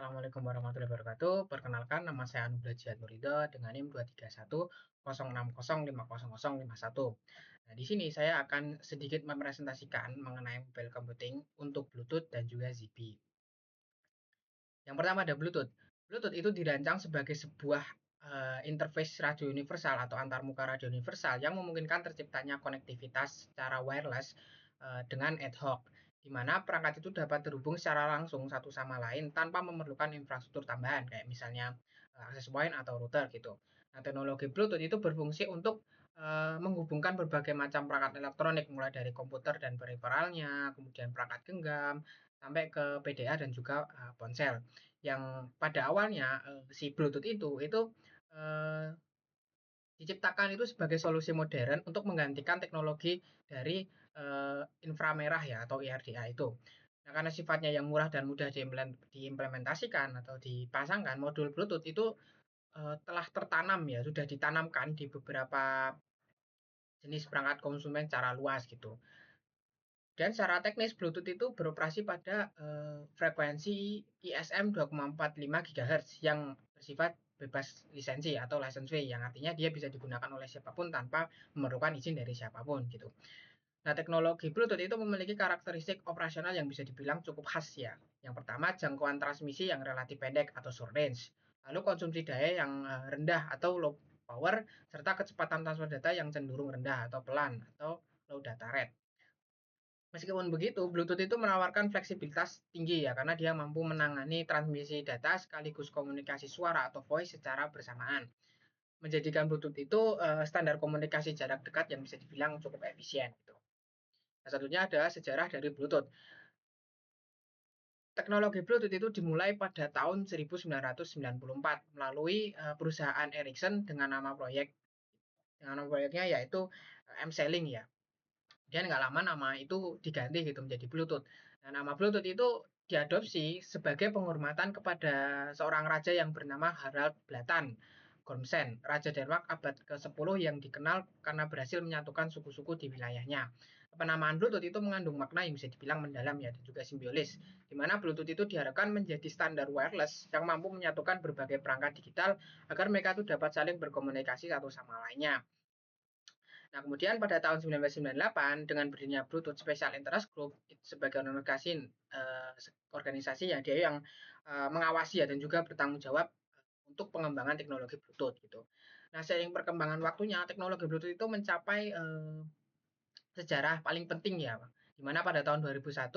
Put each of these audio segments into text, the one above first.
Assalamualaikum warahmatullahi wabarakatuh. Perkenalkan, nama saya Anugrah Jihad Nurido dengan NIM 231 0605051. Nah, di sini saya akan sedikit mepresentasikan mengenai mobile computing untuk Bluetooth dan juga Zigbee. Yang pertama ada Bluetooth. Bluetooth itu dirancang sebagai sebuah interface radio universal atau antarmuka radio universal yang memungkinkan terciptanya konektivitas secara wireless dengan ad hoc, di mana perangkat itu dapat terhubung secara langsung satu sama lain tanpa memerlukan infrastruktur tambahan, kayak misalnya access point atau router gitu. Nah, teknologi Bluetooth itu berfungsi untuk menghubungkan berbagai macam perangkat elektronik, mulai dari komputer dan periferalnya, kemudian perangkat genggam, sampai ke PDA dan juga ponsel. Yang pada awalnya si Bluetooth itu diciptakan itu sebagai solusi modern untuk menggantikan teknologi dari inframerah ya atau IRDA itu. Nah, karena sifatnya yang murah dan mudah diimplementasikan atau dipasangkan, modul Bluetooth itu telah tertanam ya, sudah ditanamkan di beberapa jenis perangkat konsumen secara luas gitu. Dan secara teknis Bluetooth itu beroperasi pada frekuensi ISM 2,45 GHz yang bersifat bebas lisensi atau license free, yang artinya dia bisa digunakan oleh siapapun tanpa memerlukan izin dari siapapun gitu. Nah, teknologi Bluetooth itu memiliki karakteristik operasional yang bisa dibilang cukup khas ya. Yang pertama, jangkauan transmisi yang relatif pendek atau short range. Lalu konsumsi daya yang rendah atau low power, serta kecepatan transfer data yang cenderung rendah atau pelan atau low data rate. Meskipun begitu, Bluetooth itu menawarkan fleksibilitas tinggi ya, karena dia mampu menangani transmisi data sekaligus komunikasi suara atau voice secara bersamaan. Menjadikan Bluetooth itu standar komunikasi jarak dekat yang bisa dibilang cukup efisien gitu. Nah, satunya adalah sejarah dari Bluetooth. Teknologi Bluetooth itu dimulai pada tahun 1994 melalui perusahaan Ericsson dengan nama proyeknya yaitu M-Selling ya. Dan nggak lama nama itu diganti gitu menjadi Bluetooth. Nah, nama Bluetooth itu diadopsi sebagai penghormatan kepada seorang raja yang bernama Harald Blatan Gormsen, Raja Denmark abad ke-10 yang dikenal karena berhasil menyatukan suku-suku di wilayahnya. Penamaan Bluetooth itu mengandung makna yang bisa dibilang mendalam ya, dan juga simbiolis, di mana Bluetooth itu diharapkan menjadi standar wireless yang mampu menyatukan berbagai perangkat digital agar mereka itu dapat saling berkomunikasi satu sama lainnya. Nah, kemudian pada tahun 1998 dengan berdirinya Bluetooth Special Interest Group sebagai organisasi ya, dia yang mengawasi ya dan juga bertanggung jawab untuk pengembangan teknologi Bluetooth gitu. Nah, seiring perkembangan waktunya, teknologi Bluetooth itu mencapai sejarah paling penting ya, di mana pada tahun 2001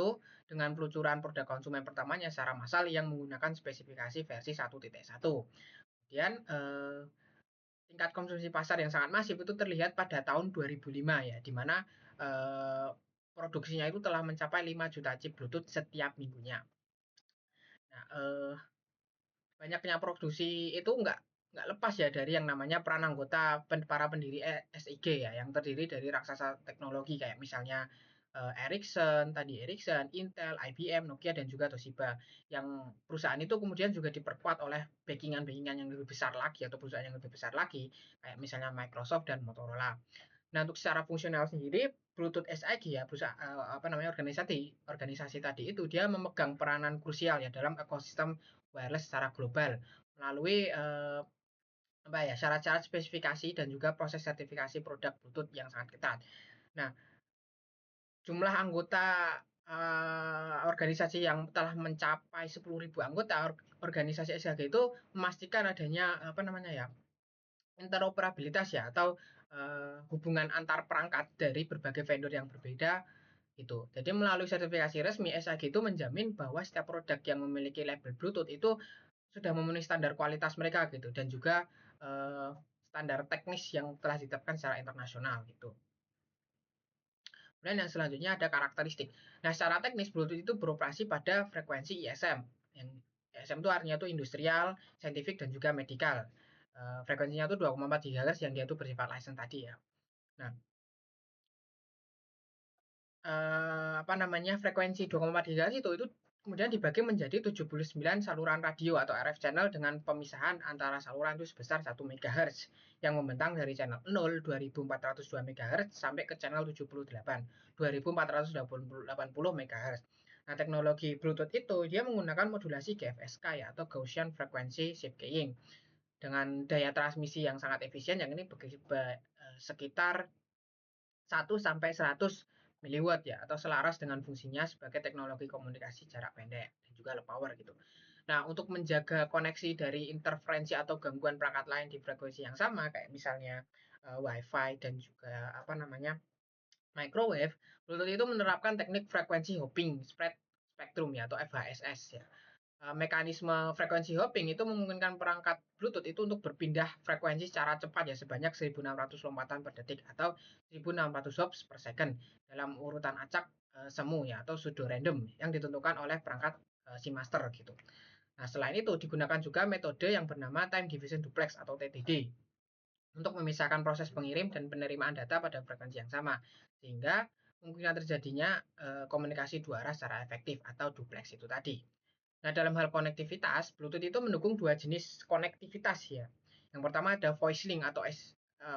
dengan peluncuran produk konsumen pertamanya secara massal yang menggunakan spesifikasi versi 1.1. Kemudian tingkat konsumsi pasar yang sangat masif itu terlihat pada tahun 2005 ya, di mana produksinya itu telah mencapai 5 juta chip Bluetooth setiap minggunya. Nah, banyaknya produksi itu nggak lepas ya dari yang namanya peran anggota para pendiri SIG ya, yang terdiri dari raksasa teknologi kayak misalnya Ericsson, Intel, IBM, Nokia, dan juga Toshiba. Yang perusahaan itu kemudian juga diperkuat oleh backingan-backingan yang lebih besar lagi atau perusahaan yang lebih besar lagi, kayak misalnya Microsoft dan Motorola. Nah, untuk secara fungsional sendiri, Bluetooth SIG ya, perusahaan apa namanya organisasi tadi itu dia memegang peranan krusial ya dalam ekosistem wireless secara global melalui apa ya, syarat-syarat spesifikasi dan juga proses sertifikasi produk Bluetooth yang sangat ketat. Nah, jumlah anggota organisasi yang telah mencapai 10.000 anggota, organisasi SHG itu memastikan adanya apa namanya ya, interoperabilitas ya atau hubungan antar perangkat dari berbagai vendor yang berbeda gitu. Jadi melalui sertifikasi resmi SHG itu menjamin bahwa setiap produk yang memiliki label Bluetooth itu sudah memenuhi standar kualitas mereka gitu, dan juga standar teknis yang telah ditetapkan secara internasional gitu. Kemudian yang selanjutnya ada karakteristik. Nah, secara teknis Bluetooth itu beroperasi pada frekuensi ISM. Yang ISM itu artinya itu industrial, scientific, dan juga medical. Frekuensinya itu 2,4 GHz yang dia itu bersifat license tadi ya. Nah, apa namanya, frekuensi 2,4 GHz itu kemudian dibagi menjadi 79 saluran radio atau RF channel dengan pemisahan antara saluran itu sebesar 1 MHz yang membentang dari channel 0 2402 MHz sampai ke channel 78 2480 MHz. Nah, teknologi Bluetooth itu dia menggunakan modulasi GFSK ya atau Gaussian Frequency Shift Keying dengan daya transmisi yang sangat efisien yang ini sekitar 1 sampai 100 miliwatt ya atau selaras dengan fungsinya sebagai teknologi komunikasi jarak pendek dan juga low power gitu. Nah, untuk menjaga koneksi dari interferensi atau gangguan perangkat lain di frekuensi yang sama kayak misalnya WiFi dan juga apa namanya microwave, Bluetooth itu menerapkan teknik frekuensi hopping spread spectrum ya atau FHSS ya. Mekanisme frekuensi hopping itu memungkinkan perangkat Bluetooth itu untuk berpindah frekuensi secara cepat ya sebanyak 1600 lompatan per detik atau 1600 hops per second dalam urutan acak semu ya atau pseudo random yang ditentukan oleh perangkat si master gitu. Nah, selain itu digunakan juga metode yang bernama time division duplex atau TDD untuk memisahkan proses pengirim dan penerimaan data pada frekuensi yang sama sehingga kemungkinan terjadinya komunikasi dua arah secara efektif atau duplex itu tadi. Nah, dalam hal konektivitas, Bluetooth itu mendukung dua jenis konektivitas ya. Yang pertama ada voice link atau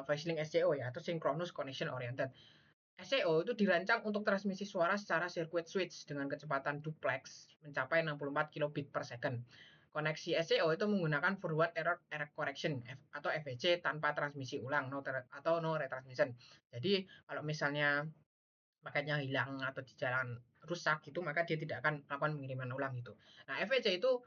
voice link SCO ya atau synchronous connection oriented. SCO itu dirancang untuk transmisi suara secara circuit switch dengan kecepatan duplex mencapai 64 kilobit per second. Koneksi SCO itu menggunakan forward error correction atau FEC tanpa transmisi ulang atau no retransmission. Jadi kalau misalnya paketnya hilang atau di jalan rusak gitu maka dia tidak akan melakukan pengiriman ulang gitu. Nah, FEC itu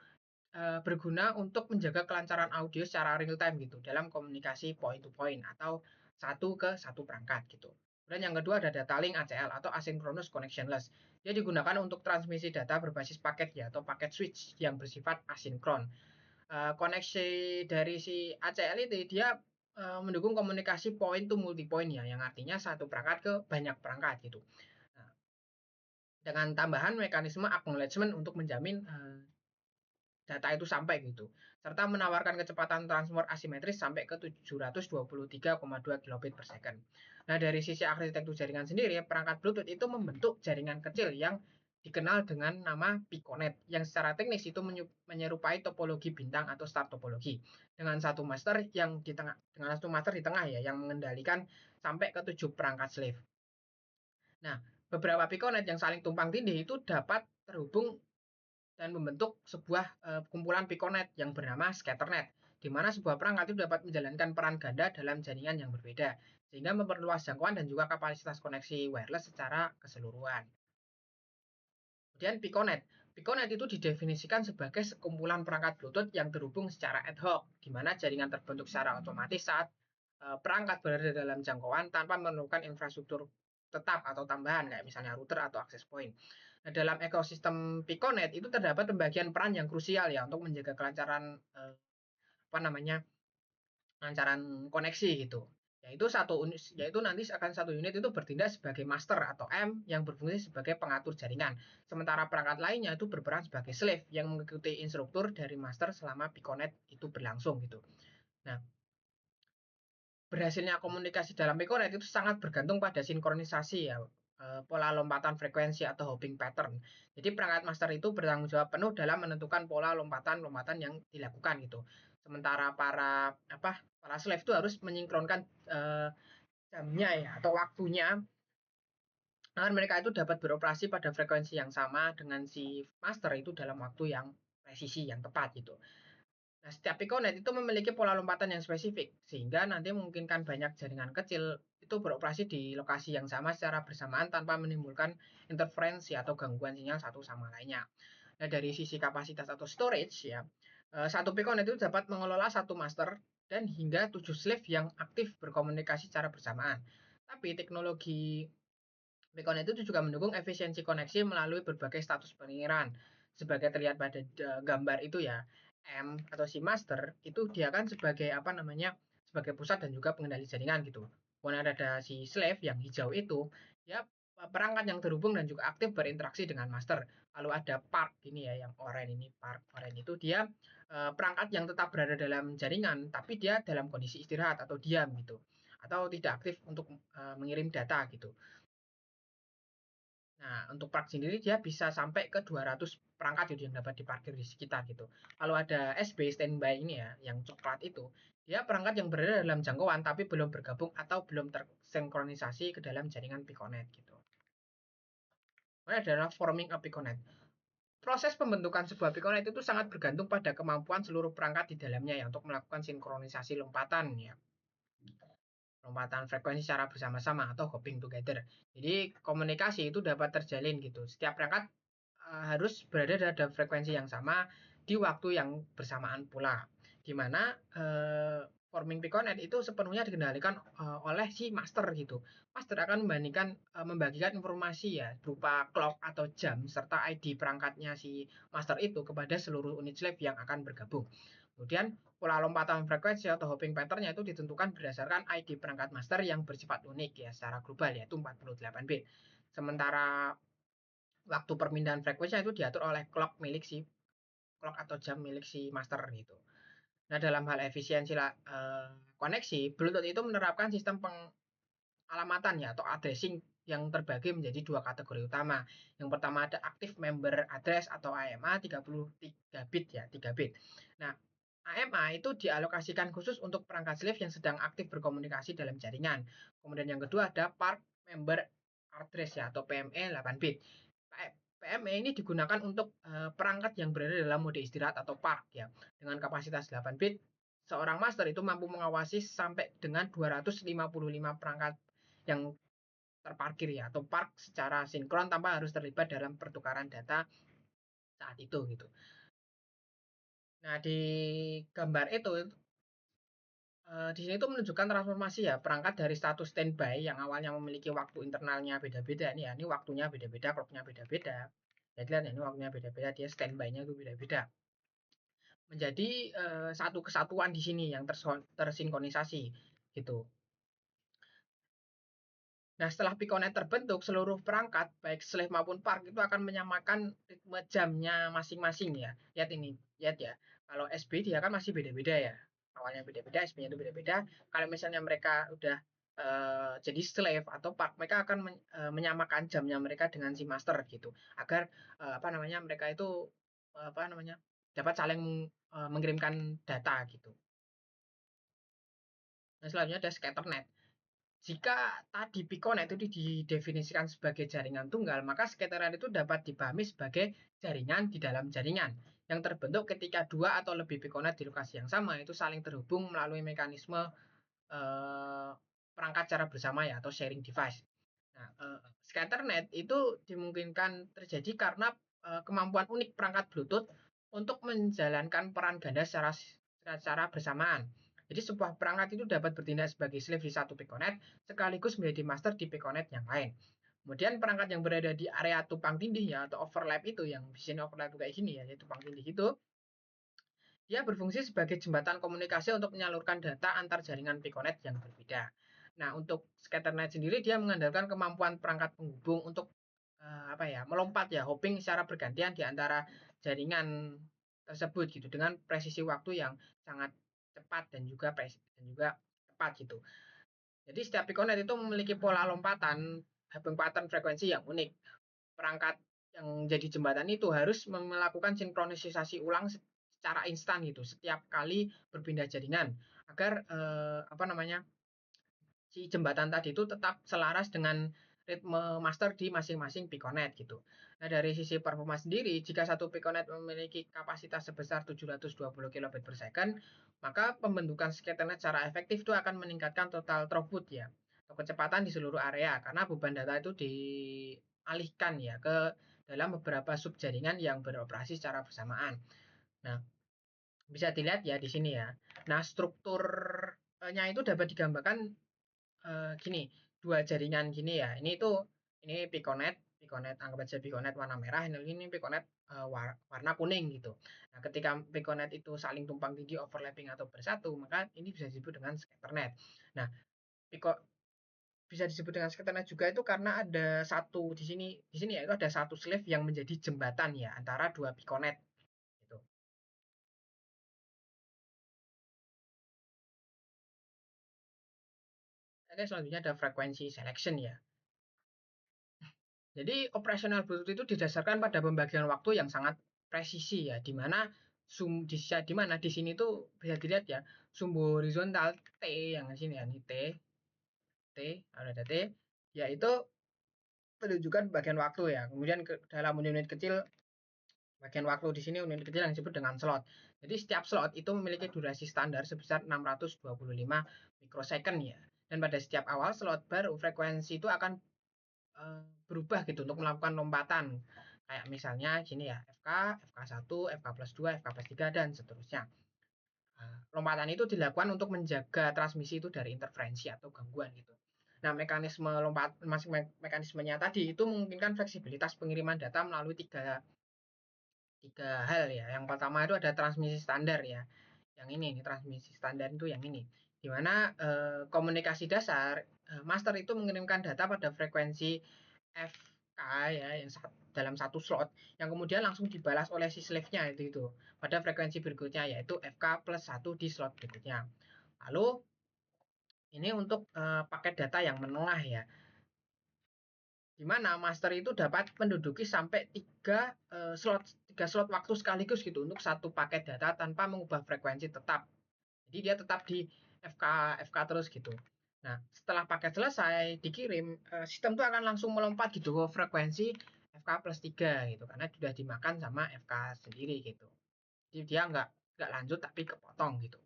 berguna untuk menjaga kelancaran audio secara real time gitu dalam komunikasi point to point atau satu ke satu perangkat gitu. Kemudian yang kedua ada data link ACL atau asynchronous connectionless. Dia digunakan untuk transmisi data berbasis paket ya atau paket switch yang bersifat asinkron. Koneksi dari si ACL itu dia mendukung komunikasi point to multi point ya, yang artinya satu perangkat ke banyak perangkat gitu. Nah, dengan tambahan mekanisme acknowledgement untuk menjamin data itu sampai gitu, serta menawarkan kecepatan transport asimetris sampai ke 723,2 kilobit per second. Nah, dari sisi arsitektur jaringan sendiri, perangkat Bluetooth itu membentuk jaringan kecil yang dikenal dengan nama Piconet, yang secara teknis itu menyerupai topologi bintang atau star topologi, dengan satu master di tengah ya, yang mengendalikan sampai ke 7 perangkat slave. Nah, beberapa Piconet yang saling tumpang tindih itu dapat terhubung dan membentuk sebuah kumpulan Piconet yang bernama Scatternet, di mana sebuah perangkat itu dapat menjalankan peran ganda dalam jaringan yang berbeda, sehingga memperluas jangkauan dan juga kapasitas koneksi wireless secara keseluruhan. Kemudian Piconet. Piconet itu didefinisikan sebagai sekumpulan perangkat Bluetooth yang terhubung secara ad hoc, di mana jaringan terbentuk secara otomatis saat perangkat berada dalam jangkauan tanpa memerlukan infrastruktur tetap atau tambahan kayak misalnya router atau access point. Nah, dalam ekosistem Piconet itu terdapat pembagian peran yang krusial ya untuk menjaga kelancaran apa namanya kelancaran koneksi gitu. Yaitu nanti akan satu unit itu bertindak sebagai master atau M yang berfungsi sebagai pengatur jaringan. Sementara perangkat lainnya itu berperan sebagai slave yang mengikuti instruktur dari master selama Piconet itu berlangsung gitu. Nah, berhasilnya komunikasi dalam Piconet itu sangat bergantung pada sinkronisasi ya, pola lompatan frekuensi atau hopping pattern. Jadi perangkat master itu bertanggung jawab penuh dalam menentukan pola lompatan-lompatan yang dilakukan gitu. Sementara para slave itu harus menyinkronkan jamnya ya atau waktunya agar mereka itu dapat beroperasi pada frekuensi yang sama dengan si master itu dalam waktu yang presisi yang tepat gitu. Nah, setiap Piconet itu memiliki pola lompatan yang spesifik, sehingga nanti memungkinkan banyak jaringan kecil itu beroperasi di lokasi yang sama secara bersamaan tanpa menimbulkan interferensi atau gangguan sinyal satu sama lainnya. Nah, dari sisi kapasitas atau storage ya, satu Piconet itu dapat mengelola satu master dan hingga 7 slave yang aktif berkomunikasi secara bersamaan. Tapi teknologi Beacon itu juga mendukung efisiensi koneksi melalui berbagai status pengiran. Sebagai terlihat pada gambar itu ya, M atau si master itu dia kan sebagai apa namanya? Sebagai pusat dan juga pengendali jaringan gitu. Kemudian ada si slave yang hijau itu, ya perangkat yang terhubung dan juga aktif berinteraksi dengan master. Lalu ada park ini ya yang oranye ini, park oranye itu dia perangkat yang tetap berada dalam jaringan tapi dia dalam kondisi istirahat atau diam gitu. Atau tidak aktif untuk mengirim data gitu. Nah, untuk park sendiri dia bisa sampai ke 200 perangkat gitu yang dapat diparkir di sekitar gitu. Kalau ada SB standby ini ya, yang coklat itu, dia perangkat yang berada dalam jangkauan tapi belum bergabung atau belum tersinkronisasi ke dalam jaringan Piconet gitu. Ini adalah forming a Piconet. Proses pembentukan sebuah Piconet itu sangat bergantung pada kemampuan seluruh perangkat di dalamnya ya untuk melakukan sinkronisasi lompatan ya. Lompatan frekuensi secara bersama-sama atau hopping together. Jadi komunikasi itu dapat terjalin gitu. Setiap perangkat harus berada pada frekuensi yang sama di waktu yang bersamaan pula. Di mana forming Piconet itu sepenuhnya dikendalikan oleh si master gitu. Master akan membagikan informasi ya berupa clock atau jam serta ID perangkatnya si master itu kepada seluruh unit slave yang akan bergabung. Kemudian pola lompatan frekuensi atau hopping patternnya itu ditentukan berdasarkan ID perangkat master yang bersifat unik ya secara global yaitu 48 bit. Sementara waktu perpindahan frekuensinya itu diatur oleh clock atau jam milik si master gitu. Nah, dalam hal efisiensi koneksi, Bluetooth itu menerapkan sistem pengalamatan ya atau addressing yang terbagi menjadi dua kategori utama. Yang pertama ada active member address atau AMA 33 bit ya, 3 bit. Nah, AMA itu dialokasikan khusus untuk perangkat slave yang sedang aktif berkomunikasi dalam jaringan. Kemudian yang kedua ada part member address ya atau PME 8 bit. PME ini digunakan untuk perangkat yang berada dalam mode istirahat atau park ya. Dengan kapasitas 8 bit, seorang master itu mampu mengawasi sampai dengan 255 perangkat yang terparkir ya atau park secara sinkron tanpa harus terlibat dalam pertukaran data saat itu gitu. Nah, di gambar itu di sini itu menunjukkan transformasi ya perangkat dari status standby yang awalnya memiliki waktu internalnya beda-beda nih ya, ini waktunya beda-beda, clocknya beda-beda. Jadi lihat ya, ini waktunya beda-beda, dia standby-nya itu beda-beda. Menjadi satu kesatuan di sini yang tersinkronisasi gitu. Nah, setelah Piconet terbentuk, seluruh perangkat, baik slave maupun park, itu akan menyamakan ritme jamnya masing-masing ya. Lihat ini, lihat ya. Kalau SB dia kan masih beda-beda ya. Awalnya beda-beda, SB-nya itu beda-beda. Kalau misalnya mereka udah jadi slave atau park, mereka akan menyamakan jamnya mereka dengan si master gitu. Agar apa namanya mereka itu apa namanya dapat saling mengirimkan data gitu. Nah, selanjutnya ada scatternet. Jika tadi Piconet itu didefinisikan sebagai jaringan tunggal, maka scatternet itu dapat dipahami sebagai jaringan di dalam jaringan yang terbentuk ketika dua atau lebih Piconet di lokasi yang sama itu saling terhubung melalui mekanisme eh, perangkat secara bersama ya atau sharing device. Nah, scatternet itu dimungkinkan terjadi karena kemampuan unik perangkat Bluetooth untuk menjalankan peran ganda secara bersamaan. Jadi sebuah perangkat itu dapat bertindak sebagai slave di satu Piconet sekaligus menjadi master di Piconet yang lain. Kemudian perangkat yang berada di area tumpang tindih ya atau overlap itu yang di sini overlap kayak gini ya, yaitu tumpang tindih itu dia berfungsi sebagai jembatan komunikasi untuk menyalurkan data antar jaringan Piconet yang berbeda. Nah, untuk Scatternet sendiri dia mengandalkan kemampuan perangkat penghubung untuk apa ya, melompat ya, hopping secara bergantian di antara jaringan tersebut gitu dengan presisi waktu yang sangat cepat dan juga tepat gitu. Jadi setiap Piconet itu memiliki pola lompatan hopping pattern frekuensi yang unik. Perangkat yang jadi jembatan itu harus melakukan sinkronisasi ulang secara instan gitu setiap kali berpindah jaringan agar apa namanya si jembatan tadi itu tetap selaras dengan ritme master di masing-masing Piconet gitu. Nah, dari sisi performa sendiri, jika satu Piconet memiliki kapasitas sebesar 720 kilobit per second, maka pembentukan Scatternet secara efektif itu akan meningkatkan total throughput ya, atau kecepatan di seluruh area karena beban data itu dialihkan ya ke dalam beberapa sub jaringan yang beroperasi secara bersamaan. Nah, bisa dilihat ya di sini ya. Nah, strukturnya itu dapat digambarkan gini, dua jaringan gini ya. Ini Piconet, Piconet anggap aja Piconet warna merah, ini Piconet warna kuning gitu. Nah, ketika Piconet itu saling tumpang tindih, overlapping atau bersatu, maka ini bisa disebut dengan scatternet. Nah, Pico bisa disebut dengan scatternet juga itu karena ada di sini ya itu ada satu slave yang menjadi jembatan ya antara dua Piconet gitu. Oke, selanjutnya ada frekuensi selection ya. Jadi operasional Bluetooth itu didasarkan pada pembagian waktu yang sangat presisi ya, di mana di sini tuh bisa dilihat ya sumbu horizontal T yang di sini ya, ini T, ada T, yaitu penunjukan bagian waktu ya. Kemudian dalam unit kecil, bagian waktu di sini unit kecil yang disebut dengan slot. Jadi setiap slot itu memiliki durasi standar sebesar 625 mikrosecond ya. Dan pada setiap awal slot baru frekuensi itu akan berubah gitu untuk melakukan lompatan. Kayak misalnya gini ya, FK, FK1, FK plus 2, FK plus 3, dan seterusnya. Lompatan itu dilakukan untuk menjaga transmisi itu dari interferensi atau gangguan gitu. Nah, mekanismenya tadi itu memungkinkan fleksibilitas pengiriman data melalui tiga hal ya. Yang pertama itu ada transmisi standar ya. Yang ini nih, transmisi standar itu yang ini. Di mana komunikasi dasar master itu mengirimkan data pada frekuensi FK ya yang dalam satu slot yang kemudian langsung dibalas oleh si slave-nya itu pada frekuensi berikutnya yaitu FK plus 1 di slot berikutnya. Lalu ini untuk paket data yang menengah ya, di mana master itu dapat menduduki sampai tiga slot waktu sekaligus gitu untuk satu paket data tanpa mengubah frekuensi tetap. Jadi dia tetap di FK FK terus gitu. Nah, setelah paket selesai dikirim, sistem itu akan langsung melompat gitu ke frekuensi FK plus 3 gitu karena sudah dimakan sama FK sendiri gitu. Jadi dia nggak lanjut tapi kepotong gitu.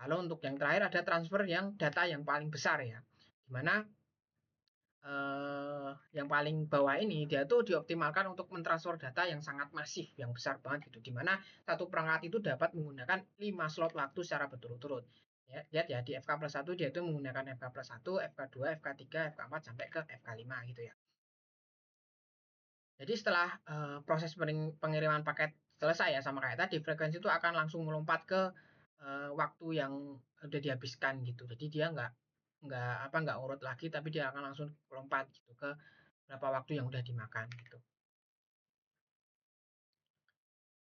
Lalu untuk yang terakhir ada transfer yang data yang paling besar ya. Dimana yang paling bawah ini dia tuh dioptimalkan untuk mentransfer data yang sangat masif, yang besar banget gitu. Dimana satu perangkat itu dapat menggunakan 5 slot waktu secara berturut-turut. Ya, lihat ya di FK plus 1 dia itu menggunakan FK plus 1, FK2, FK3, FK4 sampai ke FK5 gitu ya. Jadi setelah proses pengiriman paket selesai ya sama kayak tadi, frekuensi itu akan langsung melompat ke waktu yang udah dihabiskan gitu. Jadi dia nggak urut lagi, tapi dia akan langsung melompat gitu ke berapa waktu yang udah dimakan gitu.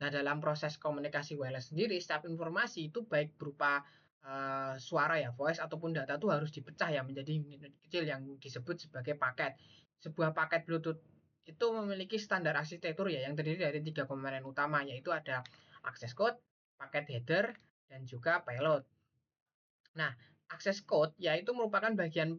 Nah, dalam proses komunikasi wireless sendiri, setiap informasi itu baik berupa suara ya, voice ataupun data itu harus dipecah ya menjadi unit kecil yang disebut sebagai paket. Sebuah paket Bluetooth itu memiliki standar arsitektur ya yang terdiri dari 3 komponen utama yaitu ada access code, paket header, dan juga payload. Nah, access code yaitu merupakan bagian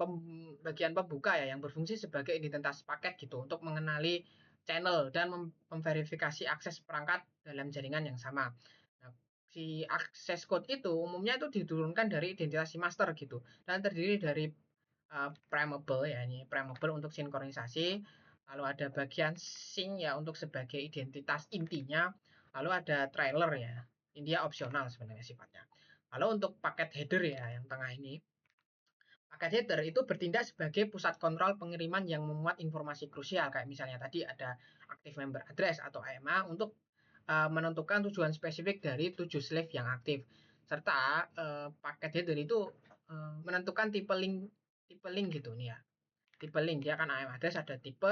pembuka ya yang berfungsi sebagai identitas paket gitu untuk mengenali channel dan memverifikasi akses perangkat dalam jaringan yang sama. Nah, si access code itu umumnya itu diturunkan dari identitas si master gitu dan terdiri dari programmable ya, ini programmable untuk sinkronisasi, lalu ada bagian sync ya untuk sebagai identitas intinya, lalu ada trailer ya, ini dia opsional sebenarnya sifatnya. Lalu untuk paket header ya yang tengah ini, paket header itu bertindak sebagai pusat kontrol pengiriman yang memuat informasi krusial kayak misalnya tadi ada active member address atau AMA untuk menentukan tujuan spesifik dari 7 slave yang aktif serta paket header itu menentukan tipe link gitu nih ya, tipe link dia kan AMA address ada tipe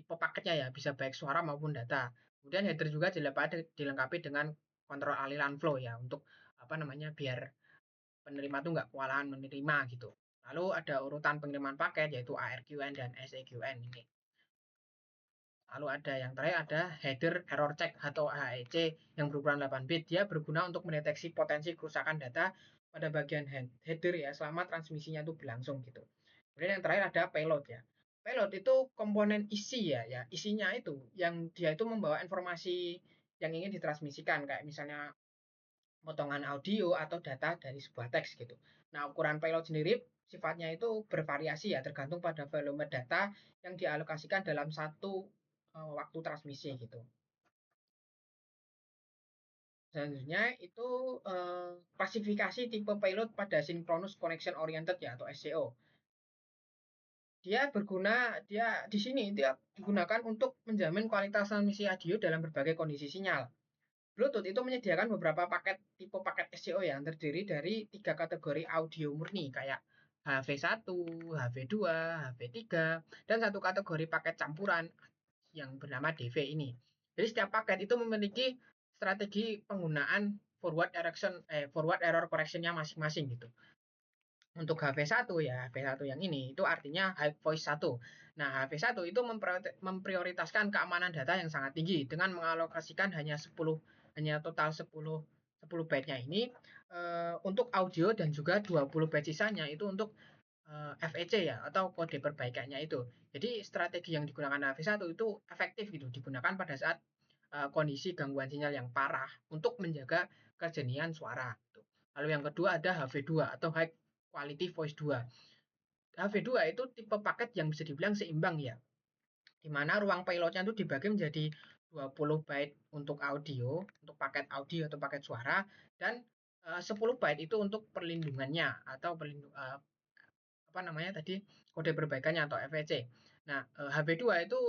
paketnya ya bisa baik suara maupun data. Kemudian header juga dilengkapi dengan kontrol aliran flow ya untuk apa namanya biar penerima tuh nggak kewalahan menerima gitu. Lalu ada urutan pengiriman paket yaitu ARQN dan SEQN ini. Lalu ada yang terakhir ada header error check atau HEC yang berukuran 8 bit. Dia berguna untuk mendeteksi potensi kerusakan data pada bagian header ya selama transmisinya itu berlangsung gitu. Kemudian yang terakhir ada payload ya. Payload itu komponen isi ya isinya itu yang dia itu membawa informasi yang ingin ditransmisikan kayak misalnya potongan audio atau data dari sebuah teks gitu. Nah, ukuran payload sendiri sifatnya itu bervariasi ya, tergantung pada volume data yang dialokasikan dalam satu waktu transmisi gitu. Selanjutnya itu klasifikasi tipe payload pada synchronous connection oriented ya atau SCO. Dia di sini dia digunakan untuk menjamin kualitas transmisi audio dalam berbagai kondisi sinyal. Bluetooth itu menyediakan beberapa tipe paket SCO yang terdiri dari 3 kategori audio murni kayak HV1, HV2, HV3, dan satu kategori paket campuran yang bernama DV ini. Jadi setiap paket itu memiliki strategi penggunaan forward error correction-nya masing-masing gitu. Untuk HV1 ya, HV1 yang ini itu artinya high voice 1. Nah, HV1 itu memprioritaskan keamanan data yang sangat tinggi dengan mengalokasikan hanya total 10 byte-nya ini untuk audio dan juga 20 byte sisanya itu untuk FEC ya atau kode perbaikannya itu. Jadi strategi yang digunakan HV1 itu efektif gitu digunakan pada saat kondisi gangguan sinyal yang parah untuk menjaga kejernihan suara. Gitu. Lalu yang kedua ada HV2 atau High Quality Voice 2. HV2 itu tipe paket yang bisa dibilang seimbang ya, di mana ruang payloadnya itu dibagi menjadi 20 byte untuk audio, untuk paket audio atau paket suara, dan 10 byte itu untuk perlindungannya atau apa namanya tadi kode perbaikannya atau FEC. Nah, HB2 itu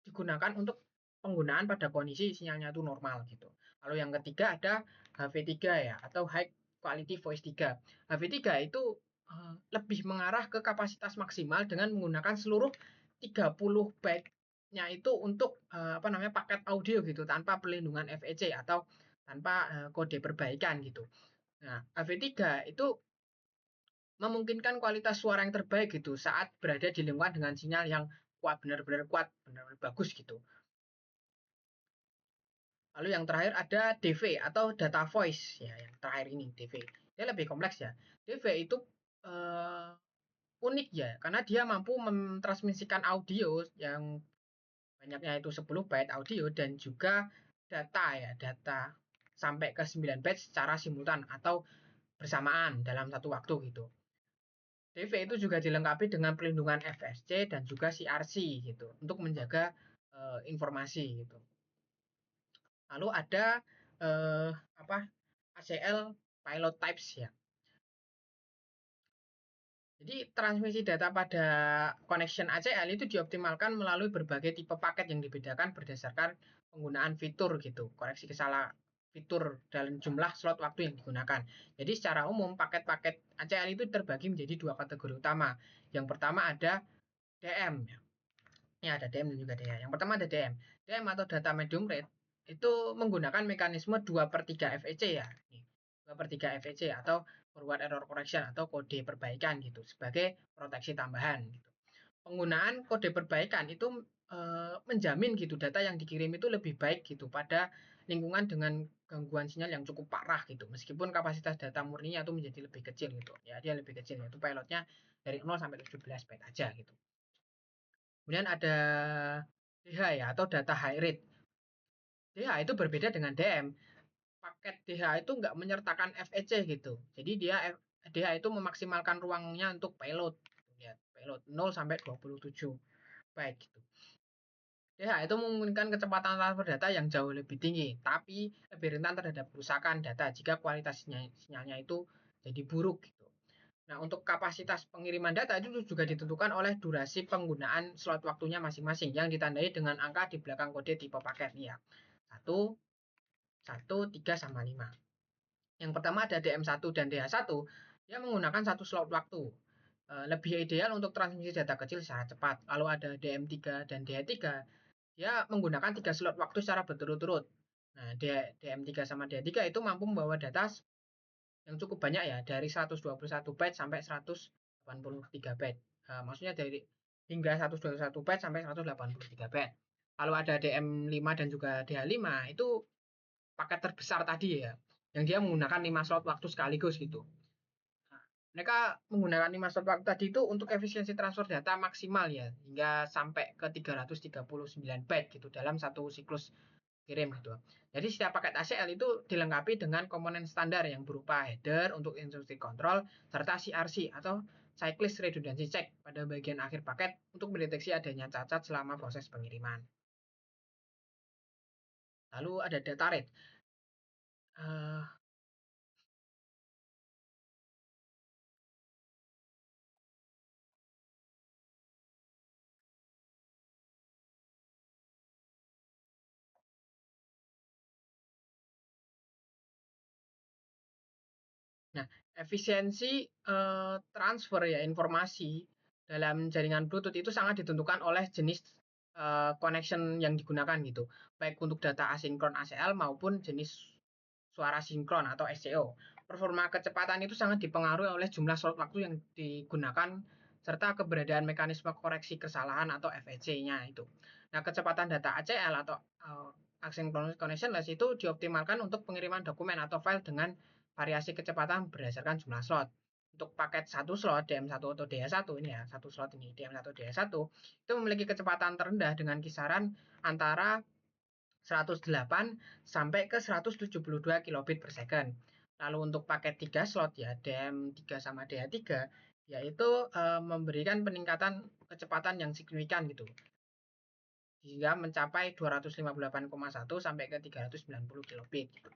digunakan untuk penggunaan pada kondisi sinyalnya itu normal gitu. Lalu yang ketiga ada HV3 ya atau High Quality Voice 3. HV3 itu lebih mengarah ke kapasitas maksimal dengan menggunakan seluruh 30 byte-nya itu untuk apa namanya paket audio gitu tanpa perlindungan FEC atau tanpa kode perbaikan gitu. Nah, HV3 itu memungkinkan kualitas suara yang terbaik gitu saat berada di lingkungan dengan sinyal yang kuat, benar-benar bagus gitu. Lalu yang terakhir ada DV atau data voice ya, yang terakhir ini DV. Dia lebih kompleks ya. DV itu uh, unik ya karena dia mampu mentransmisikan audio yang banyaknya itu 10 byte audio dan juga data ya, data sampai ke 9 byte secara simultan atau bersamaan dalam satu waktu gitu. DV itu juga dilengkapi dengan pelindungan FSC dan juga CRC gitu untuk menjaga informasi gitu. Lalu ada apa ACL pilot types ya. Jadi transmisi data pada connection ACL itu dioptimalkan melalui berbagai tipe paket yang dibedakan berdasarkan penggunaan fitur gitu, koreksi kesalahan fitur dalam jumlah slot waktu yang digunakan. Jadi secara umum paket-paket ACL itu terbagi menjadi dua kategori utama. Yang pertama ada DM. Ya, ada DM dan juga DA. Yang pertama ada DM. DM atau data medium rate itu menggunakan mekanisme 2/3 FEC ya. 2/3 FEC atau forward error correction atau kode perbaikan gitu sebagai proteksi tambahan gitu. Penggunaan kode perbaikan itu menjamin gitu data yang dikirim itu lebih baik gitu pada lingkungan dengan gangguan sinyal yang cukup parah gitu. Meskipun kapasitas data murninya itu menjadi lebih kecil gitu. Ya, dia lebih kecil yaitu pilotnya dari 0 sampai 17 byte aja gitu. Kemudian ada DH ya atau data high rate. DH itu berbeda dengan DM. Paket DH itu nggak menyertakan FEC gitu. Jadi dia DH itu memaksimalkan ruangnya untuk payload. Ya, payload 0 sampai 27 byte gitu. DH itu memungkinkan kecepatan transfer data yang jauh lebih tinggi, tapi lebih rentan terhadap kerusakan data jika kualitas sinyalnya itu jadi buruk gitu. Nah, untuk kapasitas pengiriman data itu juga ditentukan oleh durasi penggunaan slot waktunya masing-masing yang ditandai dengan angka di belakang kode tipe paket ya. 1, 1, 3, sama 5. Yang pertama ada DM1 dan DH1 yang menggunakan satu slot waktu. Lebih ideal untuk transmisi data kecil secara cepat. Lalu ada DM3 dan DH3 dia menggunakan 3 slot waktu secara berturut-turut. Nah, DM3 sama DH3 itu mampu membawa data yang cukup banyak ya dari 121 byte sampai 183 byte. Maksudnya dari hingga 121 byte sampai 183 byte. Kalau ada DM5 dan juga DH5 itu paket terbesar tadi ya, yang dia menggunakan 5 slot waktu sekaligus gitu. Nah, mereka menggunakan 5 slot waktu tadi itu untuk efisiensi transfer data maksimal ya, hingga sampai ke 339 byte gitu dalam satu siklus kirim gitu. Jadi setiap paket ACL itu dilengkapi dengan komponen standar yang berupa header untuk instruksi kontrol serta CRC atau cyclist redundancy check pada bagian akhir paket untuk mendeteksi adanya cacat selama proses pengiriman. Lalu ada data rate. Nah, efisiensi transfer ya informasi dalam jaringan Bluetooth itu sangat ditentukan oleh jenis connection yang digunakan gitu, baik untuk data asinkron ACL maupun jenis suara sinkron atau SCO. Performa kecepatan itu sangat dipengaruhi oleh jumlah slot waktu yang digunakan serta keberadaan mekanisme koreksi kesalahan atau FEC-nya itu. Nah, kecepatan data ACL atau asynchronous connectionless itu dioptimalkan untuk pengiriman dokumen atau file dengan variasi kecepatan berdasarkan jumlah slot. untuk paket satu slot DM1 atau DH1 ini ya, satu slot ini DM1 DH1 itu memiliki kecepatan terendah dengan kisaran antara 108 sampai ke 172 kilobit per second. Lalu untuk paket 3 slot ya DM3 sama DH3 yaitu memberikan peningkatan kecepatan yang signifikan gitu hingga mencapai 258,1 sampai ke 390 kilobit gitu.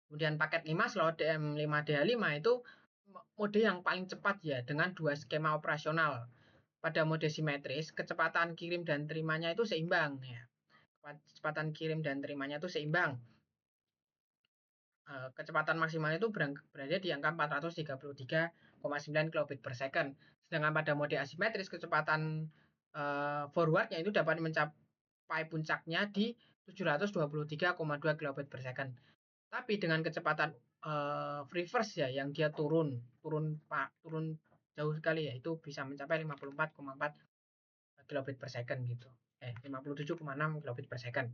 Kemudian paket 5 slot DM5DH5 itu mode yang paling cepat ya dengan dua skema operasional. Pada mode simetris, kecepatan kirim dan terimanya itu seimbang ya. Kecepatan kirim dan terimanya itu seimbang. Kecepatan maksimal itu berada di angka 433,9 kilobit per second. Sedangkan pada mode asimetris kecepatan forwardnya itu dapat mencapai puncaknya di 723,2 kilobit per second. Tapi dengan kecepatan reverse ya yang dia turun jauh sekali ya itu bisa mencapai 54,4 kilobit per second gitu. 57,6 kilobit per second.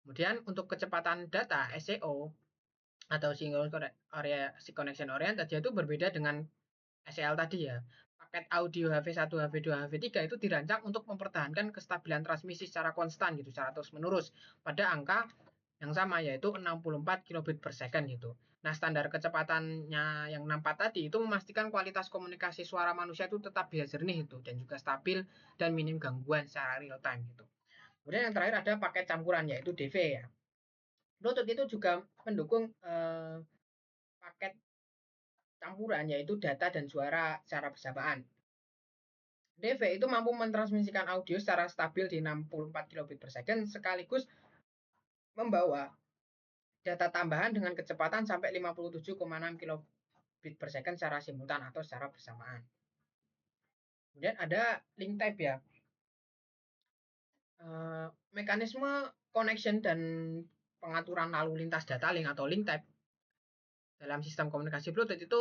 Kemudian untuk kecepatan data SCO atau Synchronous Connection Oriented itu berbeda dengan SCL tadi ya. Paket audio HV1, HV2, HV3 itu dirancang untuk mempertahankan kestabilan transmisi secara konstan gitu, secara terus menerus pada angka yang sama yaitu 64 kilobit per second gitu. Nah, standar kecepatannya yang 64 tadi itu memastikan kualitas komunikasi suara manusia itu tetap bisa jernih itu dan juga stabil dan minim gangguan secara real time gitu. Kemudian yang terakhir ada paket campuran yaitu DV ya. Bluetooth itu juga mendukung paket campuran yaitu data dan suara secara bersamaan. DV itu mampu mentransmisikan audio secara stabil di 64 kilobit per second sekaligus membawa data tambahan dengan kecepatan sampai 57,6 kilobit per second secara simultan atau secara bersamaan. Kemudian ada link type ya. Mekanisme connection dan pengaturan lalu lintas data link atau link type dalam sistem komunikasi Bluetooth itu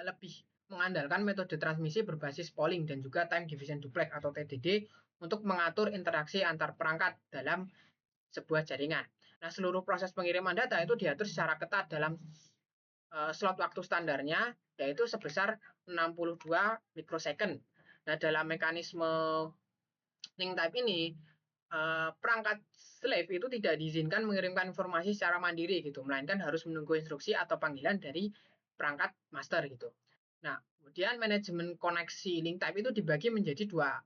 lebih mengandalkan metode transmisi berbasis polling dan juga time division duplex atau TDD untuk mengatur interaksi antar perangkat dalam sebuah jaringan. Nah, seluruh proses pengiriman data itu diatur secara ketat dalam slot waktu standarnya yaitu sebesar 62 mikrosecond. Nah, dalam mekanisme link type ini perangkat slave itu tidak diizinkan mengirimkan informasi secara mandiri gitu, melainkan harus menunggu instruksi atau panggilan dari perangkat master gitu. Nah, kemudian manajemen koneksi link type itu dibagi menjadi dua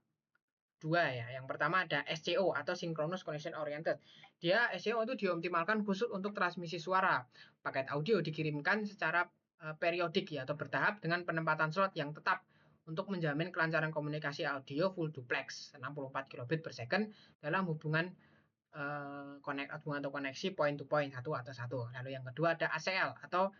ya. Yang pertama ada SCO atau Synchronous Connection Oriented. Dia SCO itu dioptimalkan khusus untuk transmisi suara. Paket audio dikirimkan secara periodik ya atau bertahap dengan penempatan slot yang tetap untuk menjamin kelancaran komunikasi audio full duplex 64 kilobit per second dalam hubungan atau koneksi point to point satu atau satu. Lalu yang kedua ada ACL atau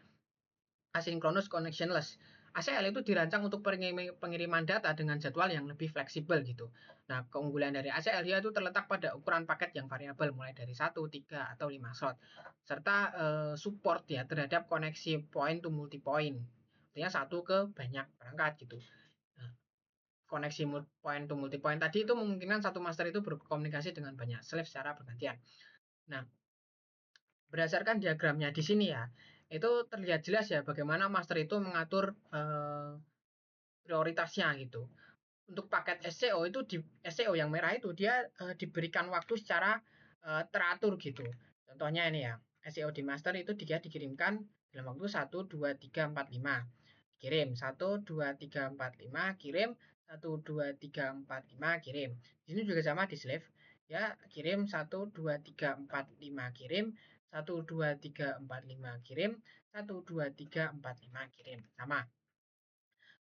Asynchronous Connectionless. ACL itu dirancang untuk pengiriman data dengan jadwal yang lebih fleksibel gitu. Nah, keunggulan dari ACL dia itu terletak pada ukuran paket yang variabel mulai dari 1, 3, atau 5 slot. Serta support ya terhadap koneksi point to multi point. Artinya satu ke banyak perangkat gitu. Nah, koneksi point to multi point tadi itu memungkinkan satu master itu berkomunikasi dengan banyak slave secara bergantian. Nah, berdasarkan diagramnya di sini ya, itu terlihat jelas ya bagaimana master itu mengatur prioritasnya gitu. Untuk paket SCO itu di SCO yang merah itu dia diberikan waktu secara teratur gitu. Contohnya ini ya, SCO di master itu dia dikirimkan dalam waktu 1 2 3 4 5. Kirim 1 2 3 4 5, kirim 1 2 3 4 5, kirim. Di sini juga sama di slave ya, kirim 1 2 3 4 5, kirim 1 2 3 4 5, kirim 1 2 3 4 5, kirim. Sama.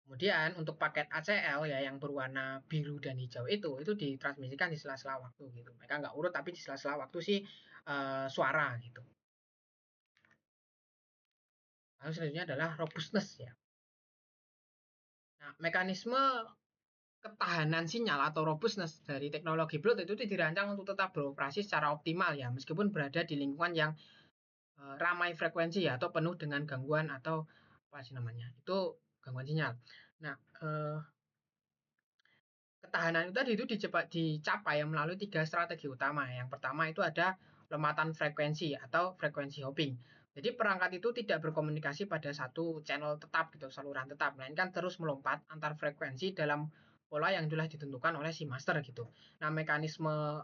Kemudian untuk paket ACL ya yang berwarna biru dan hijau itu ditransmisikan di sela-sela waktu gitu. Mereka nggak urut tapi di sela-sela waktu sih suara gitu. Lalu selanjutnya adalah robustness ya. Nah, mekanisme ketahanan sinyal atau robustness dari teknologi Bluetooth itu dirancang untuk tetap beroperasi secara optimal ya, meskipun berada di lingkungan yang ramai frekuensi ya atau penuh dengan gangguan atau apa sih namanya? Itu gangguan sinyal. Nah, ketahanan itu tadi itu dicapai melalui 3 strategi utama. Yang pertama itu ada lompatan frekuensi atau frekuensi hopping. Jadi perangkat itu tidak berkomunikasi pada satu channel tetap gitu, saluran tetap, melainkan terus melompat antar frekuensi dalam pola yang sudah ditentukan oleh si master gitu. Nah, mekanisme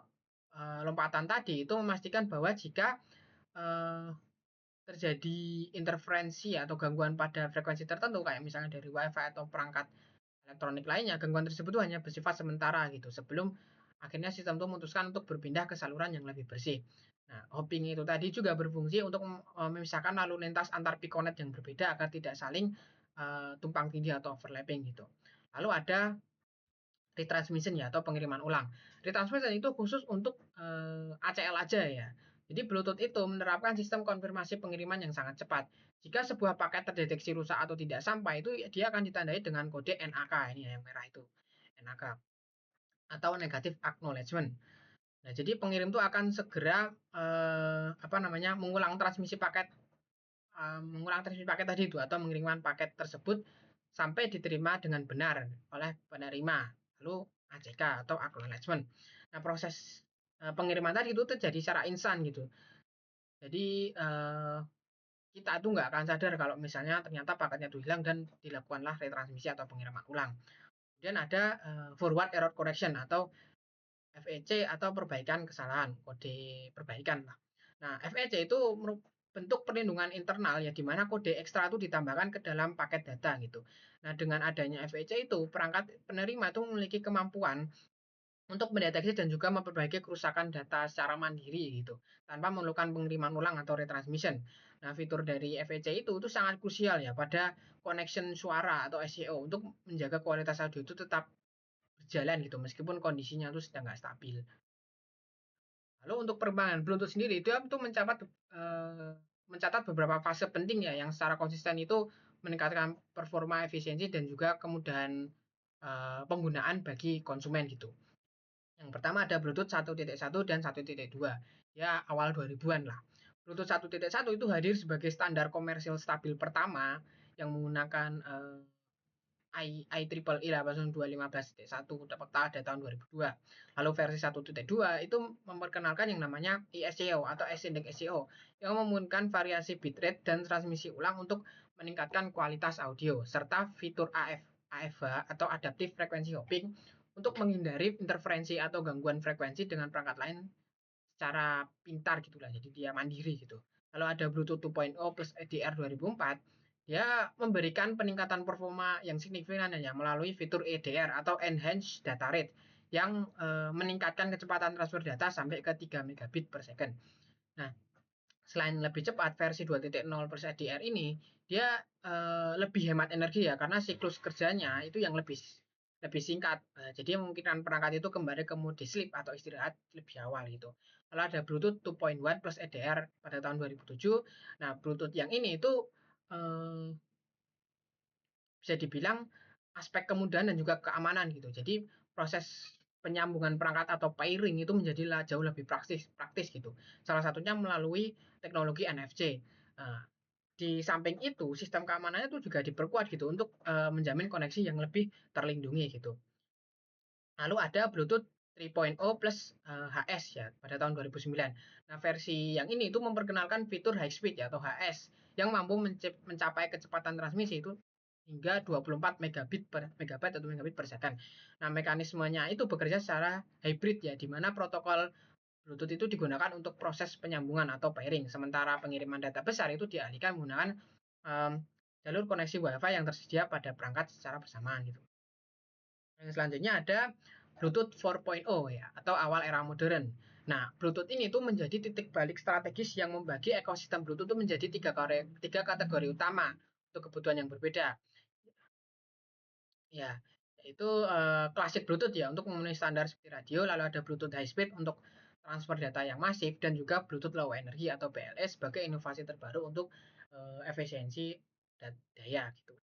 lompatan tadi itu memastikan bahwa jika terjadi interferensi atau gangguan pada frekuensi tertentu kayak misalnya dari WiFi atau perangkat elektronik lainnya, gangguan tersebut itu hanya bersifat sementara gitu sebelum akhirnya sistem itu memutuskan untuk berpindah ke saluran yang lebih bersih. Nah, hopping itu tadi juga berfungsi untuk memisahkan lalu lintas antar piconet yang berbeda agar tidak saling tumpang tindih atau overlapping gitu. Lalu ada retransmission ya atau pengiriman ulang. Retransmission itu khusus untuk ACL aja ya. Jadi Bluetooth itu menerapkan sistem konfirmasi pengiriman yang sangat cepat. Jika sebuah paket terdeteksi rusak atau tidak sampai, itu dia akan ditandai dengan kode NAK, ini yang merah itu, NAK, atau negative acknowledgement. Nah, jadi pengirim itu akan segera mengulang transmisi paket, tadi itu atau mengirimkan paket tersebut sampai diterima dengan benar oleh penerima, lalu ACK atau acknowledgement. Nah, proses pengiriman tadi itu terjadi secara instan gitu. Jadi kita tuh nggak akan sadar kalau misalnya ternyata paketnya itu hilang dan dilakukanlah retransmisi atau pengiriman ulang. Kemudian ada forward error correction atau FEC atau perbaikan kesalahan, kode perbaikan lah. Nah, FEC itu bentuk perlindungan internal ya di mana kode ekstra itu ditambahkan ke dalam paket data gitu. Nah, dengan adanya FEC itu perangkat penerima itu memiliki kemampuan untuk mendeteksi dan juga memperbaiki kerusakan data secara mandiri gitu tanpa memerlukan pengiriman ulang atau retransmission. Nah, fitur dari FEC itu sangat krusial ya pada connection suara atau SEO untuk menjaga kualitas audio itu tetap berjalan gitu meskipun kondisinya itu sedang nggak stabil. Lalu untuk perkembangan Bluetooth sendiri itu mencatat beberapa fase penting ya yang secara konsisten itu meningkatkan performa, efisiensi dan juga kemudahan penggunaan bagi konsumen gitu. Yang pertama ada Bluetooth 1.1 dan 1.2. Ya awal 2000-an lah. Bluetooth 1.1 itu hadir sebagai standar komersial stabil pertama yang menggunakan IEEE 802.15.1 pada tahun 2002. Lalu versi 1.2 itu memperkenalkan yang namanya ESCO atau Ascending SEO yang memungkinkan variasi bitrate dan transmisi ulang untuk meningkatkan kualitas audio serta fitur AFH atau Adaptive Frequency Hopping untuk menghindari interferensi atau gangguan frekuensi dengan perangkat lain secara pintar gitulah. Jadi dia mandiri gitu. Lalu ada Bluetooth 2.0 plus EDR 2004, dia memberikan peningkatan performa yang signifikan ya melalui fitur EDR atau Enhanced Data Rate yang meningkatkan kecepatan transfer data sampai ke 3 megabit per second. Nah, selain lebih cepat, versi 2.0 plus EDR ini dia lebih hemat energi ya karena siklus kerjanya itu yang lebih singkat. Jadi memungkinkan perangkat itu kembali ke mode sleep atau istirahat lebih awal gitu. Lalu ada Bluetooth 2.1 plus EDR pada tahun 2007. Nah, Bluetooth yang ini itu bisa dibilang aspek kemudahan dan juga keamanan gitu. Jadi proses penyambungan perangkat atau pairing itu menjadi jauh lebih praktis gitu. Salah satunya melalui teknologi NFC. Nah, di samping itu sistem keamanannya itu juga diperkuat gitu untuk menjamin koneksi yang lebih terlindungi gitu. Lalu ada Bluetooth 3.0 plus HS ya pada tahun 2009. Nah, versi yang ini itu memperkenalkan fitur high speed ya atau HS yang mampu mencapai kecepatan transmisi itu hingga 24 megabit per megabyte atau megabit per second. Nah, mekanismenya itu bekerja secara hybrid ya di mana protokol Bluetooth itu digunakan untuk proses penyambungan atau pairing, sementara pengiriman data besar itu dialihkan menggunakan um, jalur koneksi WiFi yang tersedia pada perangkat secara bersamaan gitu. Yang selanjutnya ada Bluetooth 4.0 ya atau awal era modern. Nah, Bluetooth ini tuh menjadi titik balik strategis yang membagi ekosistem Bluetooth itu menjadi tiga kategori utama untuk kebutuhan yang berbeda. Ya, itu klasik Bluetooth ya untuk memenuhi standar seperti radio, lalu ada Bluetooth high speed untuk transfer data yang masif dan juga Bluetooth low energy atau BLS sebagai inovasi terbaru untuk efisiensi dan daya gitu.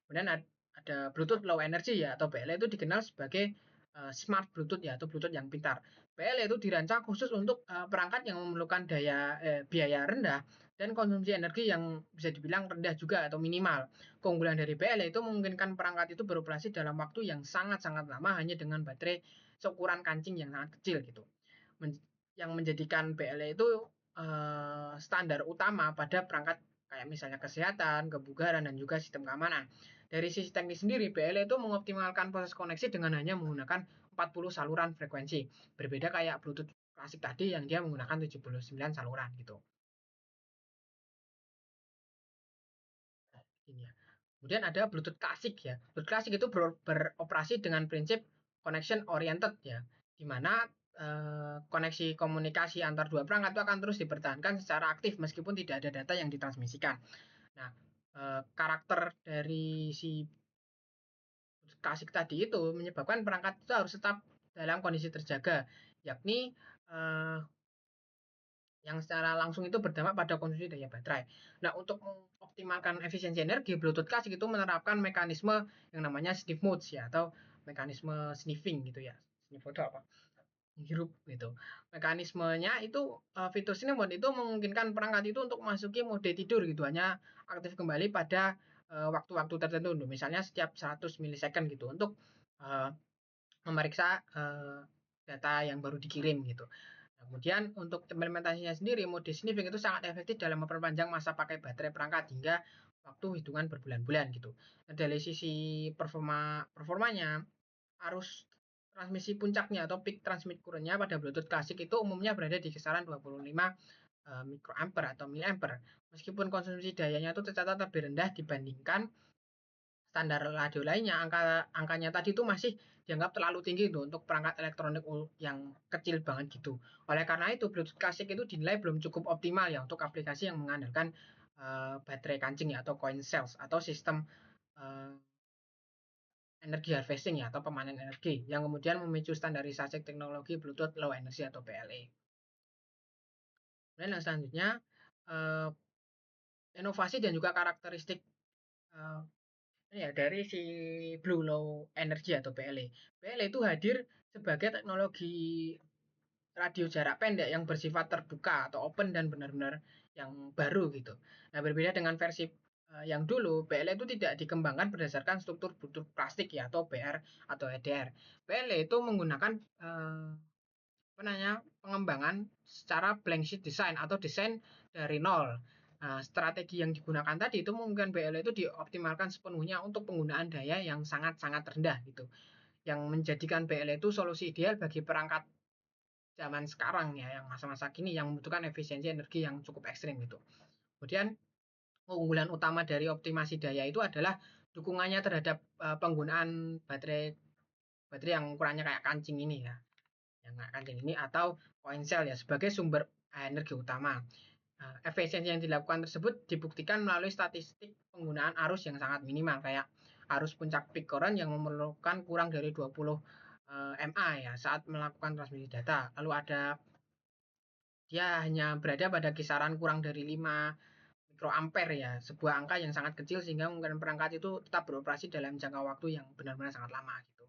Kemudian ada Bluetooth Low Energy ya atau BLE itu dikenal sebagai Smart Bluetooth ya atau Bluetooth yang pintar. BLE itu dirancang khusus untuk perangkat yang memerlukan biaya rendah dan konsumsi energi yang bisa dibilang rendah juga atau minimal. Keunggulan dari BLE itu memungkinkan perangkat itu beroperasi dalam waktu yang sangat-sangat lama hanya dengan baterai seukuran kancing yang sangat kecil gitu. Yang menjadikan BLE itu standar utama pada perangkat kayak misalnya kesehatan, kebugaran, dan juga sistem keamanan. Dari sisi teknis sendiri, BLE itu mengoptimalkan proses koneksi dengan hanya menggunakan 40 saluran frekuensi. Berbeda kayak Bluetooth klasik tadi yang dia menggunakan 79 saluran gitu. Ini ya. Kemudian ada Bluetooth klasik ya. Bluetooth klasik itu beroperasi dengan prinsip connection oriented ya, di mana koneksi komunikasi antar dua perangkat itu akan terus dipertahankan secara aktif meskipun tidak ada data yang ditransmisikan. Nah, karakter dari si klasik tadi itu menyebabkan perangkat itu harus tetap dalam kondisi terjaga, yakni eh, yang secara langsung itu berdampak pada konsumsi daya baterai. Nah, untuk mengoptimalkan efisiensi energi, Bluetooth Classic itu menerapkan mekanisme yang namanya sniff mode ya, atau mekanisme sniffing gitu ya. Sniff itu apa? Hirup gitu. Mekanismenya itu fitur sniff mode itu memungkinkan perangkat itu untuk memasuki mode tidur gitu, hanya aktif kembali pada waktu-waktu tertentu, misalnya setiap 100 milisecond gitu, untuk uh, memeriksa data yang baru dikirim gitu. Nah, kemudian untuk implementasinya sendiri, mode sniffing itu sangat efektif dalam memperpanjang masa pakai baterai perangkat hingga waktu hitungan berbulan-bulan gitu. Nah, dari sisi performanya, arus transmisi puncaknya atau peak transmit current-nya pada Bluetooth klasik itu umumnya berada di kisaran 25 mikroampere atau miliampere. Meskipun konsumsi dayanya itu tercatat lebih rendah dibandingkan standar radio lainnya, angkanya tadi itu masih dianggap terlalu tinggi tuh untuk perangkat elektronik yang kecil banget gitu. Oleh karena itu, Bluetooth Classic itu dinilai belum cukup optimal ya untuk aplikasi yang mengandalkan baterai kancing ya, atau coin cells, atau sistem uh, energi harvesting ya, atau pemanen energi yang kemudian memicu standarisasi teknologi Bluetooth Low Energy atau BLE. Kemudian yang selanjutnya, uh, inovasi dan juga karakteristik uh, ya dari si Blue Low Energy atau BLE. BLE itu hadir sebagai teknologi radio jarak pendek yang bersifat terbuka atau open dan benar-benar yang baru gitu. Nah, berbeda dengan versi yang dulu, BLE itu tidak dikembangkan berdasarkan struktur butuh plastik ya, atau BR atau EDR. BLE itu menggunakan pengembangan secara blank sheet design atau desain dari nol. Nah, strategi yang digunakan tadi itu mungkin BLE itu dioptimalkan sepenuhnya untuk penggunaan daya yang sangat-sangat rendah gitu. Yang menjadikan BLE itu solusi ideal bagi perangkat zaman sekarang ya, yang masa-masa kini yang membutuhkan efisiensi energi yang cukup ekstrim gitu. Kemudian keunggulan utama dari optimasi daya itu adalah dukungannya terhadap penggunaan baterai baterai yang ukurannya kayak kancing ini ya, yang kayak kancing ini atau coin cell ya, sebagai sumber energi utama. Efisiensi yang dilakukan tersebut dibuktikan melalui statistik penggunaan arus yang sangat minimal, kayak arus puncak peak current yang memerlukan kurang dari 20 MA ya saat melakukan transmisi data. Lalu ada dia hanya berada pada kisaran kurang dari 5 mikroampere ya, sebuah angka yang sangat kecil sehingga mungkin perangkat itu tetap beroperasi dalam jangka waktu yang benar-benar sangat lama gitu.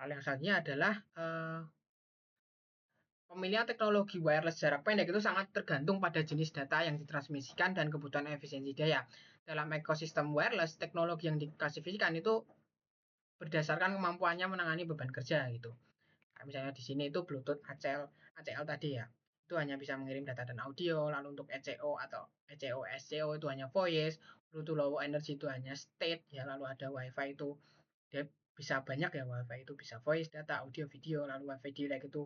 Lalu yang selanjutnya adalah pemilihan teknologi wireless jarak pendek itu sangat tergantung pada jenis data yang ditransmisikan dan kebutuhan efisiensi daya. Dalam ekosistem wireless, teknologi yang diklasifikasikan itu berdasarkan kemampuannya menangani beban kerja gitu. Misalnya di sini itu Bluetooth ACL tadi ya. Itu hanya bisa mengirim data dan audio. Lalu untuk ECO atau ECO SCO itu hanya voice. Bluetooth Low Energy itu hanya state ya. Lalu ada WiFi itu dia bisa banyak ya, WiFi itu bisa voice, data, audio, video. Lalu WiFi direct itu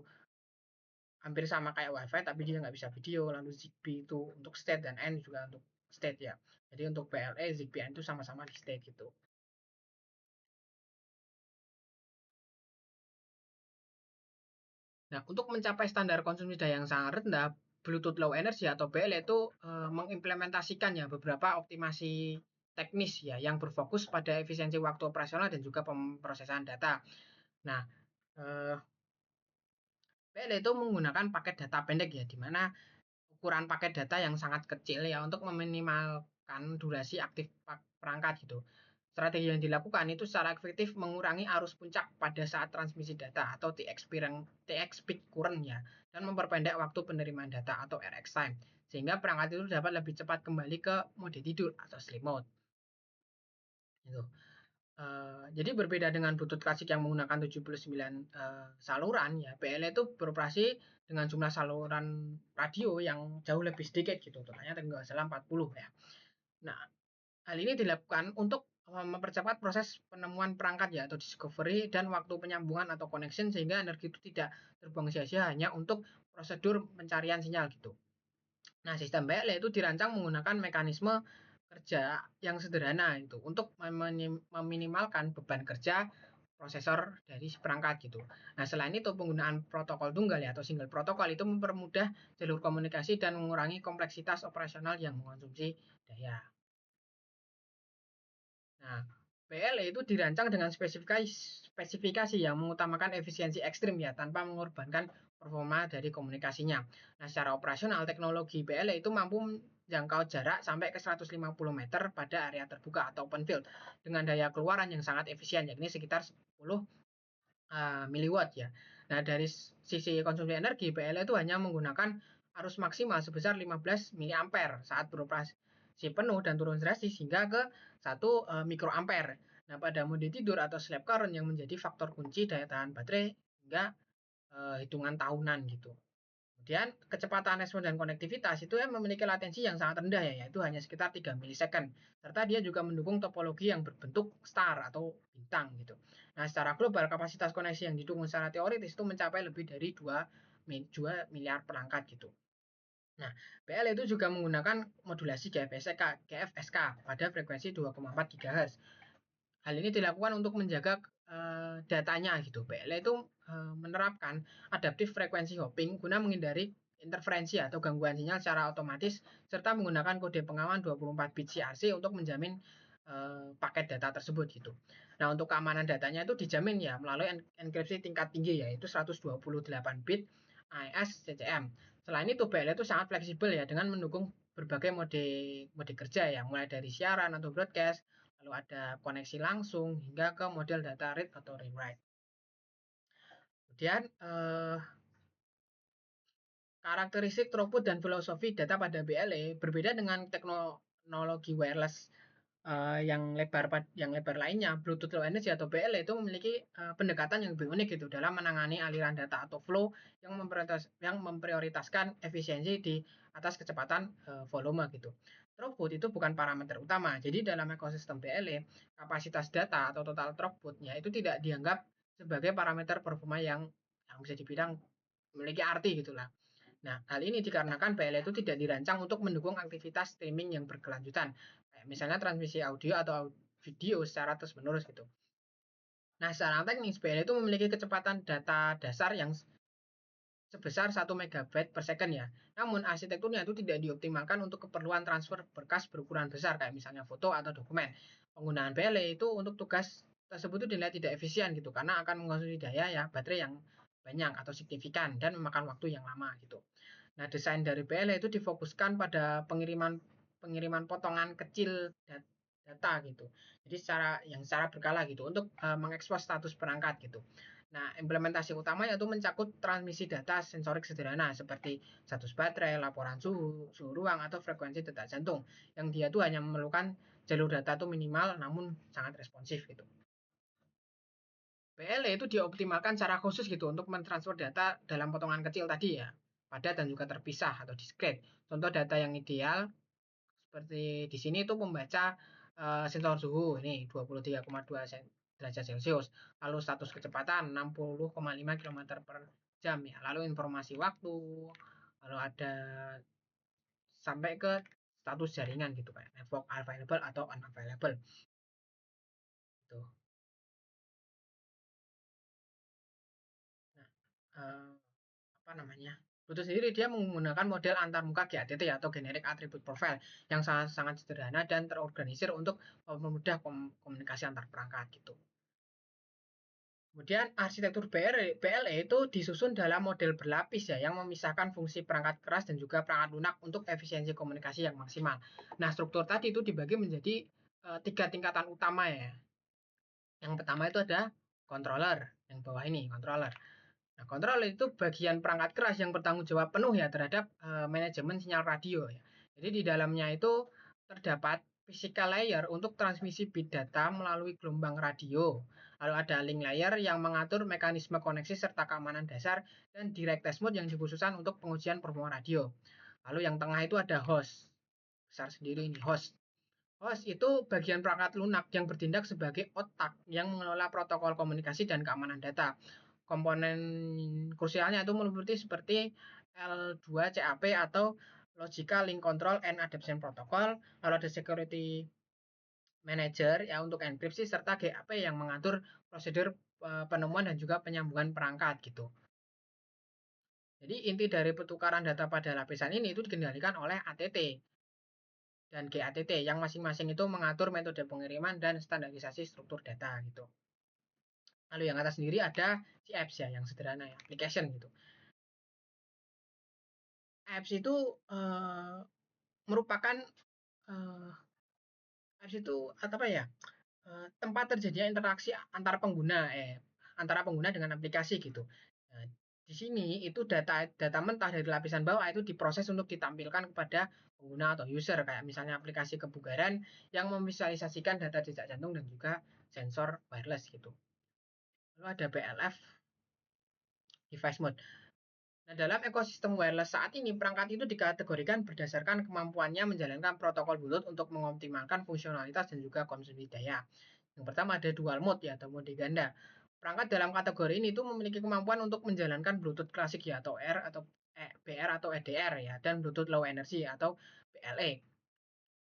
hampir sama kayak WiFi tapi dia nggak bisa video. Lalu Zigbee itu untuk state dan N juga untuk state ya. Jadi untuk PLE, Zigbee, N itu sama-sama di state gitu. Nah, untuk mencapai standar konsumsi daya yang sangat rendah, Bluetooth Low Energy atau BL itu mengimplementasikan ya beberapa optimasi teknis ya yang berfokus pada efisiensi waktu operasional dan juga pemrosesan data. Nah, eh, BL itu menggunakan paket data pendek ya, di mana ukuran paket data yang sangat kecil ya untuk meminimalkan durasi aktif perangkat gitu. Strategi yang dilakukan itu secara efektif mengurangi arus puncak pada saat transmisi data atau TX peak current ya, dan memperpendek waktu penerimaan data atau RX time, sehingga perangkat itu dapat lebih cepat kembali ke mode tidur atau sleep mode. Gitu. Jadi berbeda dengan Bluetooth klasik yang menggunakan 79 saluran ya, BL itu beroperasi dengan jumlah saluran radio yang jauh lebih sedikit gitu, totalnya kalau nggak salah 40 ya. Nah, hal ini dilakukan untuk mempercepat proses penemuan perangkat ya atau discovery dan waktu penyambungan atau connection sehingga energi itu tidak terbuang sia-sia hanya untuk prosedur pencarian sinyal gitu. Nah, sistem BLE itu dirancang menggunakan mekanisme kerja yang sederhana itu untuk meminimalkan beban kerja prosesor dari perangkat gitu. Nah, selain itu penggunaan protokol tunggal ya atau single protokol itu mempermudah jalur komunikasi dan mengurangi kompleksitas operasional yang mengonsumsi daya. Nah, PLE itu dirancang dengan spesifikasi yang mengutamakan efisiensi ekstrim ya, tanpa mengorbankan performa dari komunikasinya. Nah, secara operasional teknologi PLE itu mampu menjangkau jarak sampai ke 150 meter pada area terbuka atau open field dengan daya keluaran yang sangat efisien, yakni sekitar 10 miliwatt ya. Nah, dari sisi konsumsi energi, PLE itu hanya menggunakan arus maksimal sebesar 15 miliampere saat beroperasi penuh dan turun drastis hingga ke 1 mikroampere. Nah, pada mode tidur atau sleep current yang menjadi faktor kunci daya tahan baterai hingga hitungan tahunan gitu. Kemudian kecepatan respon dan konektivitas itu memiliki latensi yang sangat rendah ya, yaitu hanya sekitar 3 milisecond. Serta dia juga mendukung topologi yang berbentuk star atau bintang gitu. Nah, secara global kapasitas koneksi yang didukung secara teoritis itu mencapai lebih dari 2 miliar perangkat gitu. Nah, PL itu juga menggunakan modulasi GFSK pada frekuensi 2,4 GHz. Hal ini dilakukan untuk menjaga datanya gitu. PLE itu menerapkan adaptive frequency hopping guna menghindari interferensi atau gangguan sinyal secara otomatis serta menggunakan kode pengaman 24 bit CRC untuk menjamin paket data tersebut gitu. Nah, untuk keamanan datanya itu dijamin ya melalui enkripsi tingkat tinggi yaitu 128 bit AES CCM. Selain itu PLE itu sangat fleksibel ya dengan mendukung berbagai mode kerja ya mulai dari siaran atau broadcast, lalu ada koneksi langsung hingga ke model data read atau rewrite. Kemudian karakteristik throughput dan filosofi data pada BLE berbeda dengan teknologi wireless yang lebar lainnya. Bluetooth Low Energy atau BLE itu memiliki pendekatan yang lebih unik gitu dalam menangani aliran data atau flow yang memprioritaskan efisiensi di atas kecepatan volume gitu. Throughput itu bukan parameter utama. Jadi dalam ekosistem BLE, kapasitas data atau total throughputnya itu tidak dianggap sebagai parameter performa yang bisa dibilang memiliki arti gitulah. Nah, hal ini dikarenakan BLE itu tidak dirancang untuk mendukung aktivitas streaming yang berkelanjutan. Kayak misalnya transmisi audio atau video secara terus-menerus gitu. Nah, secara teknis BLE itu memiliki kecepatan data dasar yang sebesar 1 megabyte per second ya. Namun arsitekturnya itu tidak dioptimalkan untuk keperluan transfer berkas berukuran besar kayak misalnya foto atau dokumen. Penggunaan BLE itu untuk tugas tersebut itu dinilai tidak efisien gitu karena akan mengkonsumsi daya ya baterai yang banyak atau signifikan dan memakan waktu yang lama gitu. Nah, desain dari BLE itu difokuskan pada pengiriman potongan kecil data gitu. Jadi secara berkala gitu untuk mengekspos status perangkat gitu. Nah, implementasi utama yaitu mencakup transmisi data sensorik sederhana seperti status baterai, laporan suhu ruang atau frekuensi detak jantung. Yang dia tuh hanya memerlukan jalur data itu minimal namun sangat responsif gitu. PLE itu dioptimalkan secara khusus gitu untuk mentransfer data dalam potongan kecil tadi ya, padat dan juga terpisah atau diskret. Contoh data yang ideal seperti di sini itu membaca sensor suhu ini 23,2 derajat Celcius, lalu status kecepatan 60,5 km per jam ya, lalu informasi waktu, lalu ada sampai ke status jaringan gitu kayak network available atau unavailable gitu. Nah, apa namanya? Bluetooth sendiri dia menggunakan model antarmuka GATT atau Generic Attribute Profile yang sangat sederhana dan terorganisir untuk mempermudah komunikasi antar perangkat gitu. Kemudian arsitektur BLE itu disusun dalam model berlapis ya yang memisahkan fungsi perangkat keras dan juga perangkat lunak untuk efisiensi komunikasi yang maksimal. Nah, struktur tadi itu dibagi menjadi 3 tingkatan utama ya. Yang pertama itu ada controller, yang bawah ini controller. Nah, controller itu bagian perangkat keras yang bertanggung jawab penuh ya terhadap manajemen sinyal radio ya. Jadi di dalamnya itu terdapat physical layer untuk transmisi bit data melalui gelombang radio. Lalu ada link layer yang mengatur mekanisme koneksi serta keamanan dasar, dan direct test mode yang dikhususkan untuk pengujian performa radio. Lalu yang tengah itu ada host. Besar sendiri ini host. Host itu bagian perangkat lunak yang bertindak sebagai otak yang mengelola protokol komunikasi dan keamanan data. Komponen krusialnya itu meliputi seperti L2CAP atau Logical Link Control and Adaptation Protocol, lalu ada Security Manager ya untuk enkripsi, serta GAP yang mengatur prosedur penemuan dan juga penyambungan perangkat gitu. Jadi inti dari pertukaran data pada lapisan ini itu dikendalikan oleh ATT dan GATT yang masing-masing itu mengatur metode pengiriman dan standarisasi struktur data gitu. Lalu yang atas sendiri ada si apps ya, yang sederhana ya, application gitu. Apps itu merupakan apps itu apa ya? Tempat terjadinya interaksi antara pengguna dengan aplikasi gitu. Nah, di sini itu data mentah dari lapisan bawah itu diproses untuk ditampilkan kepada pengguna atau user, kayak misalnya aplikasi kebugaran yang memvisualisasikan data jejak jantung dan juga sensor wireless gitu. Lalu ada BLF device mode. Nah, dalam ekosistem wireless saat ini, perangkat itu dikategorikan berdasarkan kemampuannya menjalankan protokol Bluetooth untuk mengoptimalkan fungsionalitas dan juga konsumsi daya. Yang pertama ada dual mode ya, atau mode ganda. Perangkat dalam kategori ini itu memiliki kemampuan untuk menjalankan Bluetooth klasik ya, atau BR atau EDR ya, dan Bluetooth low energy atau BLE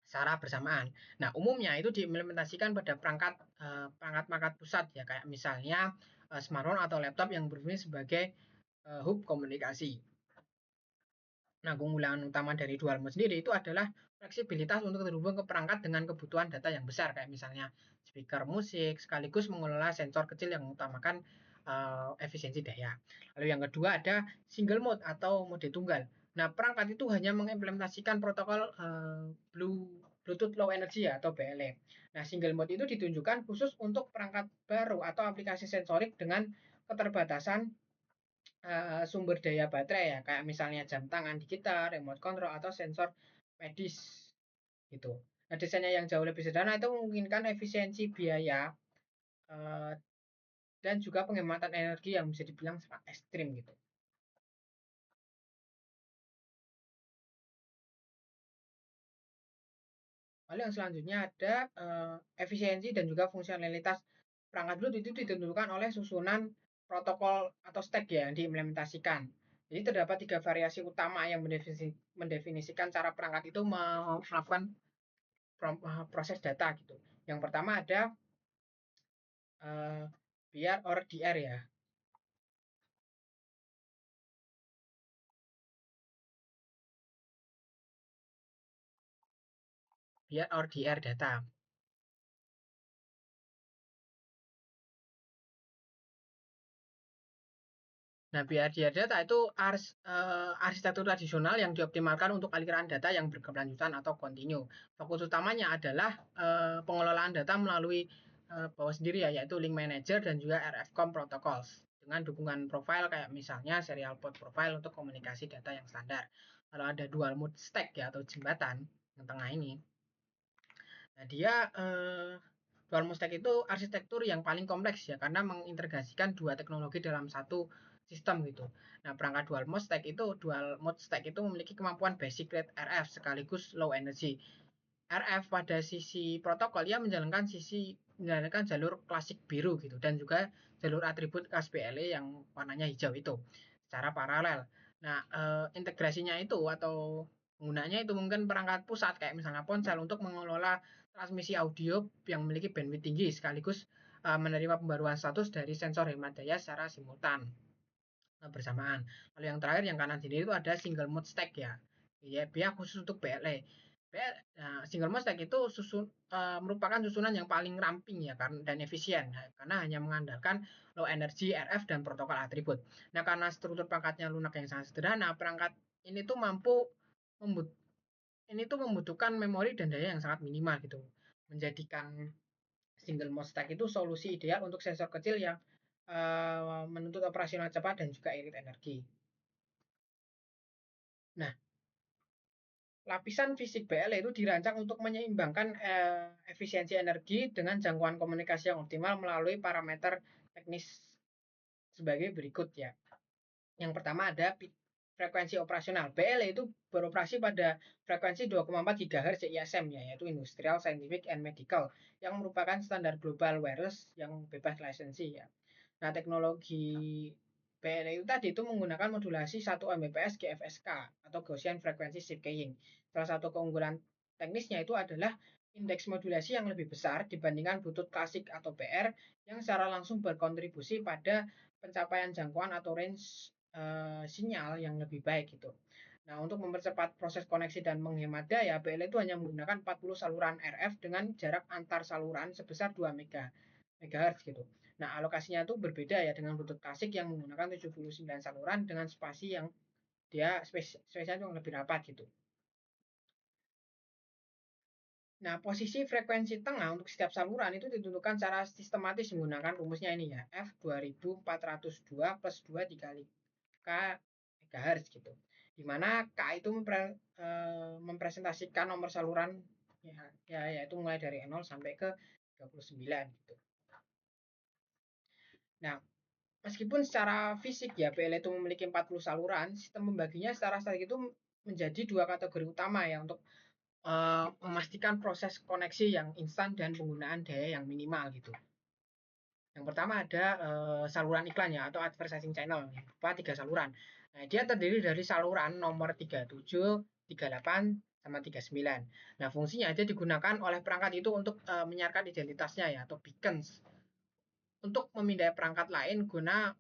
secara bersamaan. Nah, umumnya itu diimplementasikan pada perangkat pusat ya, kayak misalnya smartphone atau laptop yang berfungsi sebagai hub komunikasi. Nah, keunggulan utama dari dual mode sendiri itu adalah fleksibilitas untuk terhubung ke perangkat dengan kebutuhan data yang besar, kayak misalnya speaker musik, sekaligus mengelola sensor kecil yang mengutamakan efisiensi daya. Lalu yang kedua ada single mode atau mode tunggal. Nah, perangkat itu hanya mengimplementasikan protokol Bluetooth Low Energy ya, atau BLE. Nah, single mode itu ditunjukkan khusus untuk perangkat baru atau aplikasi sensorik dengan keterbatasan sumber daya baterai ya, kayak misalnya jam tangan digital, remote control, atau sensor medis gitu. Nah, desainnya yang jauh lebih sederhana itu memungkinkan efisiensi biaya uh, dan juga penghematan energi yang bisa dibilang sangat ekstrim gitu. Lalu yang selanjutnya ada efisiensi dan juga fungsionalitas perangkat Bluetooth itu ditentukan oleh susunan protokol atau stack ya yang diimplementasikan. Jadi terdapat 3 variasi utama yang mendefinisikan cara perangkat itu melakukan proses data gitu. Yang pertama ada BR or DR ya. BR or DR data. Nah, BR data itu arsitektur tradisional yang dioptimalkan untuk aliran data yang berkelanjutan atau kontinu. Fokus utamanya adalah pengelolaan data melalui bawah sendiri ya, yaitu link manager dan juga RFCOM protocols dengan dukungan profile kayak misalnya serial port profile untuk komunikasi data yang standar. Kalau ada dual mode stack ya, atau jembatan yang tengah ini. Nah, dia dual mode stack itu arsitektur yang paling kompleks ya, karena mengintegrasikan dua teknologi dalam satu sistem gitu. Nah, perangkat dual mode stack itu memiliki kemampuan basic rate RF sekaligus low energy. RF pada sisi protokol ya menjalankan jalur klasik biru gitu, dan juga jalur atribut khas BLE yang warnanya hijau itu secara paralel. Nah, integrasinya itu atau penggunanya itu mungkin perangkat pusat kayak misalnya ponsel untuk mengelola transmisi audio yang memiliki bandwidth tinggi sekaligus menerima pembaruan status dari sensor hemat daya secara simultan bersamaan. Lalu yang terakhir yang kanan sini itu ada single mode stack ya. Ya, dia khusus untuk BLE. Nah, single mode stack itu merupakan susunan yang paling ramping ya dan efisien karena hanya mengandalkan low energy RF dan protokol atribut. Nah, karena struktur perangkatnya lunak yang sangat sederhana, perangkat ini tuh membutuhkan memori dan daya yang sangat minimal gitu. Menjadikan single mode stack itu solusi ideal untuk sensor kecil yang menuntut operasional cepat dan juga irit energi. Nah, Lapisan fisik BL itu dirancang untuk menyeimbangkan efisiensi energi dengan jangkauan komunikasi yang optimal melalui parameter teknis sebagai berikut ya. Yang pertama ada frekuensi operasional. BL itu beroperasi pada frekuensi 2,4 GHz ISM ya, yaitu Industrial, Scientific, and Medical, yang merupakan standar global wireless yang bebas lisensi ya. Nah, teknologi BL itu tadi itu menggunakan modulasi 1 Mbps GFSK atau Gaussian Frequency Shift Keying. Salah satu keunggulan teknisnya itu adalah indeks modulasi yang lebih besar dibandingkan Bluetooth klasik atau BR yang secara langsung berkontribusi pada pencapaian jangkauan atau range sinyal yang lebih baik gitu. Nah, untuk mempercepat proses koneksi dan menghemat daya, BL itu hanya menggunakan 40 saluran RF dengan jarak antar saluran sebesar 2 MHz gitu. Nah, alokasinya itu berbeda ya dengan Bluetooth klasik yang menggunakan 79 saluran dengan spasi yang dia spesial yang lebih rapat gitu. Nah, posisi frekuensi tengah untuk setiap saluran itu ditentukan secara sistematis menggunakan rumusnya ini ya, F2402 plus 2 dikali K MHz gitu. Di mana K itu mempresentasikan nomor saluran ya yaitu mulai dari 0 sampai ke 39 gitu. Nah, meskipun secara fisik ya PL itu memiliki 40 saluran, sistem membaginya secara statik itu menjadi dua kategori utama ya untuk memastikan proses koneksi yang instan dan penggunaan daya yang minimal gitu. Yang pertama ada saluran iklan ya atau advertising channel, apa 3 saluran. Nah, dia terdiri dari saluran nomor 37, 38, sama 39. Nah, fungsinya dia digunakan oleh perangkat itu untuk menyiarkan identitasnya ya atau beacons untuk memindai perangkat lain guna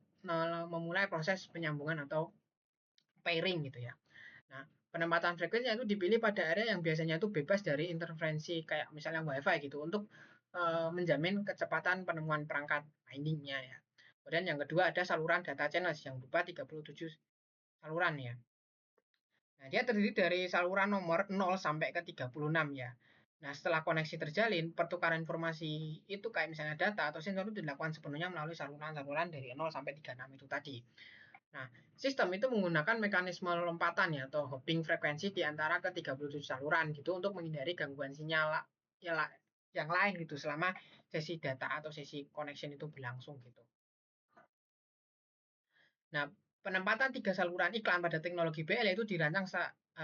memulai proses penyambungan atau pairing gitu ya. Nah, penempatan frekuensinya itu dipilih pada area yang biasanya itu bebas dari interferensi kayak misalnya WiFi gitu untuk menjamin kecepatan penemuan perangkat bindingnya ya. Kemudian yang kedua ada saluran data channels yang berupa 37 saluran ya. Nah, dia terdiri dari saluran nomor 0 sampai ke 36 ya. Nah, setelah koneksi terjalin, pertukaran informasi itu kayak misalnya data atau sensor itu dilakukan sepenuhnya melalui saluran-saluran dari 0 sampai 36 itu tadi. Nah, sistem itu menggunakan mekanisme lompatan ya atau hopping frekuensi di antara ke 37 saluran gitu untuk menghindari gangguan sinyal yang lain gitu selama sesi data atau sesi connection itu berlangsung gitu. Nah, penempatan 3 saluran iklan pada teknologi BL itu dirancang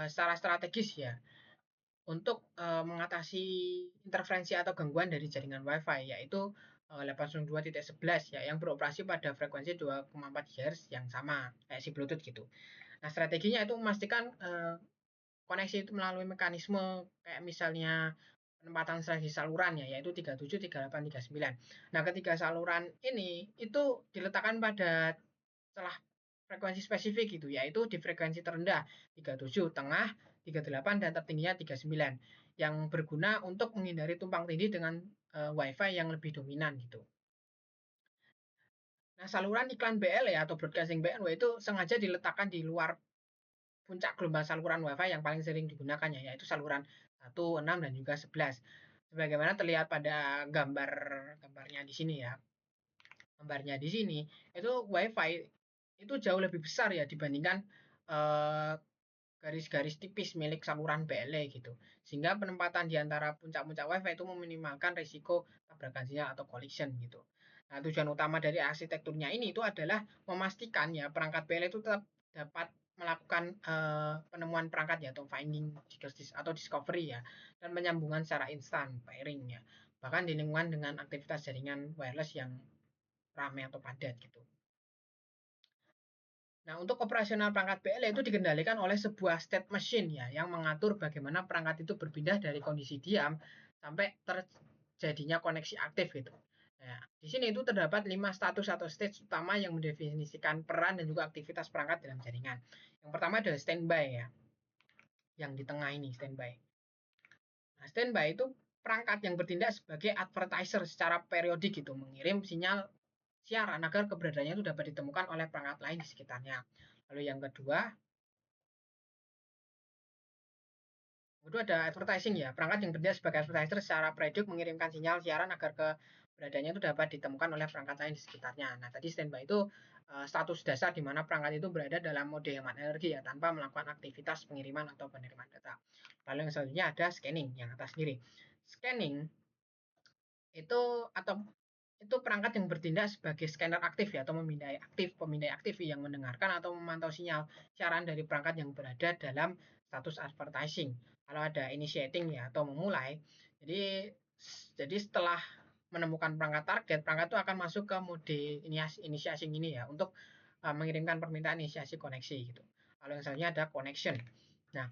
secara strategis ya untuk mengatasi interferensi atau gangguan dari jaringan WiFi yaitu 802.11 ya yang beroperasi pada frekuensi 2,4 GHz yang sama kayak si Bluetooth gitu. Nah, strateginya itu memastikan koneksi itu melalui mekanisme kayak misalnya penempatan strategi saluran ya yaitu 37, 38, 39. Nah, ketiga saluran ini itu diletakkan pada celah frekuensi spesifik gitu yaitu di frekuensi terendah 37, tengah 38 dan tertingginya 39 yang berguna untuk menghindari tumpang tindih dengan WiFi yang lebih dominan gitu. Nah, saluran iklan BL ya atau broadcasting BL itu sengaja diletakkan di luar puncak gelombang saluran WiFi yang paling sering digunakan ya, yaitu saluran 1, 6 dan juga 11. Sebagaimana terlihat pada gambarnya di sini ya. Gambarnya di sini itu WiFi itu jauh lebih besar ya dibandingkan garis-garis tipis milik saluran BLE gitu. Sehingga penempatan di antara puncak-puncak WiFi itu meminimalkan risiko tabrakan sinyal atau collision gitu. Nah, tujuan utama dari arsitekturnya ini itu adalah memastikan ya perangkat BLE itu tetap dapat melakukan penemuan perangkat ya atau finding atau discovery ya dan penyambungan secara instan pairing ya. Bahkan di lingkungan dengan aktivitas jaringan wireless yang ramai atau padat gitu. Nah, untuk operasional perangkat PL itu dikendalikan oleh sebuah state machine ya, yang mengatur bagaimana perangkat itu berpindah dari kondisi diam sampai terjadinya koneksi aktif gitu. Nah, di sini itu terdapat 5 status atau stage utama yang mendefinisikan peran dan juga aktivitas perangkat dalam jaringan. Yang pertama adalah standby ya, yang di tengah ini standby. Nah, standby itu perangkat yang bertindak sebagai advertiser secara periodik gitu, mengirim sinyal siaran agar keberadaannya itu dapat ditemukan oleh perangkat lain di sekitarnya. Lalu yang kedua, itu ada advertising ya, perangkat yang bekerja sebagai advertiser secara predik mengirimkan sinyal siaran agar keberadaannya itu dapat ditemukan oleh perangkat lain di sekitarnya. Nah, tadi standby itu status dasar di mana perangkat itu berada dalam mode hemat energi ya, tanpa melakukan aktivitas pengiriman atau penerimaan data. Lalu yang selanjutnya ada scanning yang atas sendiri. Scanning itu atau itu perangkat yang bertindak sebagai scanner aktif ya, atau pemindai aktif yang mendengarkan atau memantau sinyal siaran dari perangkat yang berada dalam status advertising. Kalau ada initiating ya, atau memulai, jadi setelah menemukan perangkat target, perangkat itu akan masuk ke mode inisiasi ini ya, untuk mengirimkan permintaan inisiasi koneksi gitu. Kalau yang selanjutnya ada connection. Nah,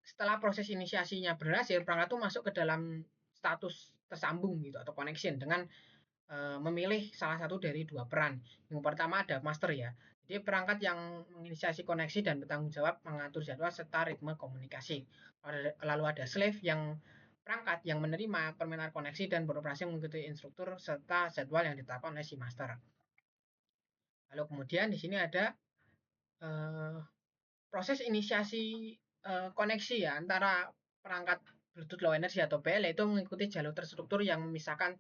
setelah proses inisiasinya berhasil, perangkat itu masuk ke dalam status tersambung gitu, atau connection, dengan memilih salah satu dari dua peran. Yang pertama ada master ya. Jadi perangkat yang menginisiasi koneksi dan bertanggung jawab mengatur jadwal serta ritme komunikasi. Lalu ada slave yang perangkat yang menerima permintaan koneksi dan beroperasi mengikuti instruktur serta jadwal yang ditetapkan oleh si master. Lalu kemudian di sini ada eh, proses inisiasi koneksi ya antara perangkat Bluetooth Low Energy atau BLE itu mengikuti jalur terstruktur yang memisahkan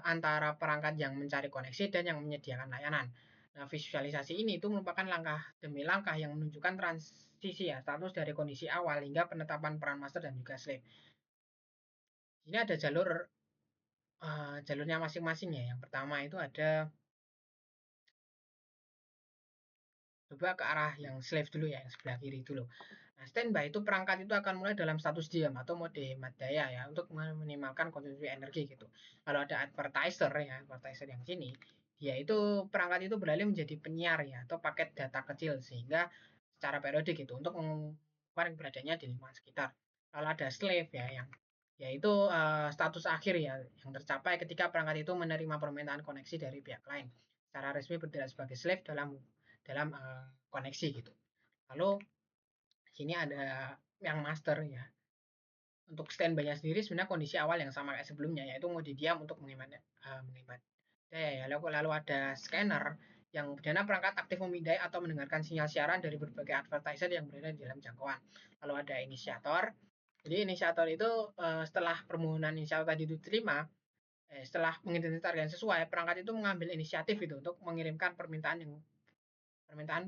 antara perangkat yang mencari koneksi dan yang menyediakan layanan. Nah, visualisasi ini itu merupakan langkah demi langkah yang menunjukkan transisi ya, status dari kondisi awal hingga penetapan peran master dan juga slave. Ini ada jalurnya masing-masing ya. Yang pertama itu ada, coba ke arah yang slave dulu ya, yang sebelah kiri dulu. Nah, standby itu perangkat itu akan mulai dalam status diam atau mode hemat daya ya, untuk meminimalkan konsumsi energi gitu. Kalau ada advertiser ya, advertiser yang sini, dia itu perangkat itu beralih menjadi penyiar ya, atau paket data kecil, sehingga secara periodik gitu untuk mengumumkan keberadaannya di lingkungan sekitar. Kalau ada slave ya, yang yaitu status akhir ya, yang tercapai ketika perangkat itu menerima permintaan koneksi dari pihak lain, secara resmi bertindak sebagai slave dalam koneksi gitu. Lalu sini ada yang master ya. Untuk standby-nya sendiri sebenarnya kondisi awal yang sama kayak sebelumnya, yaitu mode diam untuk menghemat daya ya. Lalu ada scanner yang berdana perangkat aktif memindai atau mendengarkan sinyal siaran dari berbagai advertiser yang berada di dalam jangkauan. Lalu ada inisiator. Jadi inisiator itu setelah permohonan inisiator tadi diterima, setelah mengidentifikasi target yang sesuai, perangkat itu mengambil inisiatif itu untuk mengirimkan permintaan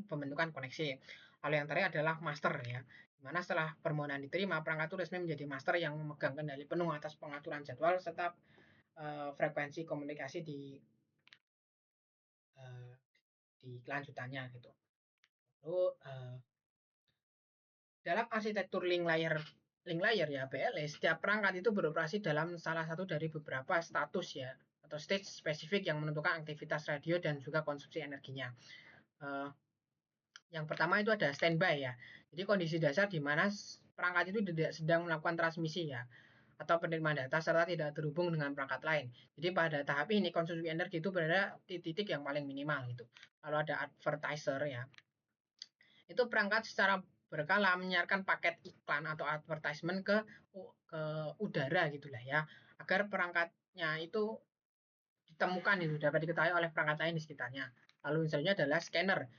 pembentukan koneksi. Lalu yang terakhir adalah master ya, dimana setelah permohonan diterima, perangkat itu resmi menjadi master yang memegang kendali penuh atas pengaturan jadwal serta frekuensi komunikasi uh, di kelanjutannya gitu. Lalu dalam arsitektur link layer ya, BLE, setiap perangkat itu beroperasi dalam salah satu dari beberapa status ya, atau stage spesifik yang menentukan aktivitas radio dan juga konsumsi energinya. Yang pertama itu ada standby ya. Jadi kondisi dasar di mana perangkat itu tidak sedang melakukan transmisi ya, atau penerimaan data serta tidak terhubung dengan perangkat lain. Jadi pada tahap ini konsumsi energi itu berada di titik yang paling minimal gitu. Lalu ada advertiser ya. Itu perangkat secara berkala menyiarkan paket iklan atau advertisement ke udara gitulah ya, agar perangkatnya itu ditemukan, itu dapat diketahui oleh perangkat lain di sekitarnya. Lalu misalnya adalah scanner,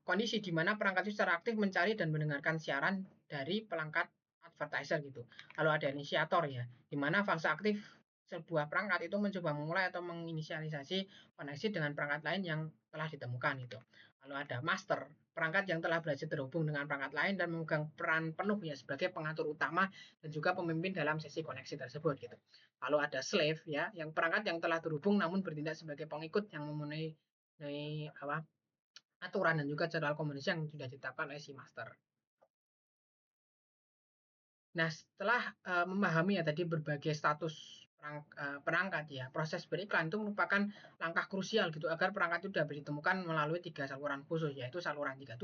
kondisi di mana perangkat itu secara aktif mencari dan mendengarkan siaran dari perangkat advertiser gitu. Lalu ada inisiator ya, di mana fase aktif sebuah perangkat itu mencoba memulai atau menginisialisasi koneksi dengan perangkat lain yang telah ditemukan gitu. Lalu ada master, perangkat yang telah berhasil terhubung dengan perangkat lain dan memegang peran penuh ya sebagai pengatur utama dan juga pemimpin dalam sesi koneksi tersebut gitu. Lalu ada slave ya, yang perangkat yang telah terhubung namun bertindak sebagai pengikut yang memenuhi aturan dan juga jadwal komunikasi yang sudah ditetapkan oleh si master. Nah, setelah memahami ya tadi berbagai status perangkat ya, proses beriklan itu merupakan langkah krusial gitu agar perangkat itu dapat ditemukan melalui 3 saluran khusus, yaitu saluran 37,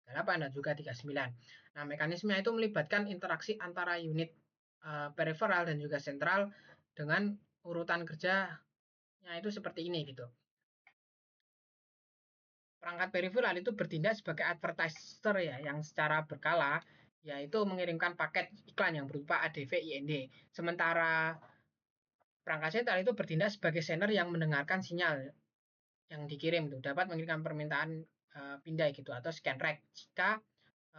38, dan juga 39. Nah, mekanisme itu melibatkan interaksi antara unit peripheral dan juga sentral dengan urutan kerjanya itu seperti ini gitu. Perangkat peripheral itu bertindak sebagai advertiser ya, yang secara berkala yaitu mengirimkan paket iklan yang berupa ADV IND. Sementara perangkat sentral itu bertindak sebagai sender yang mendengarkan sinyal yang dikirim itu, dapat mengirimkan permintaan pindai gitu atau scan rec jika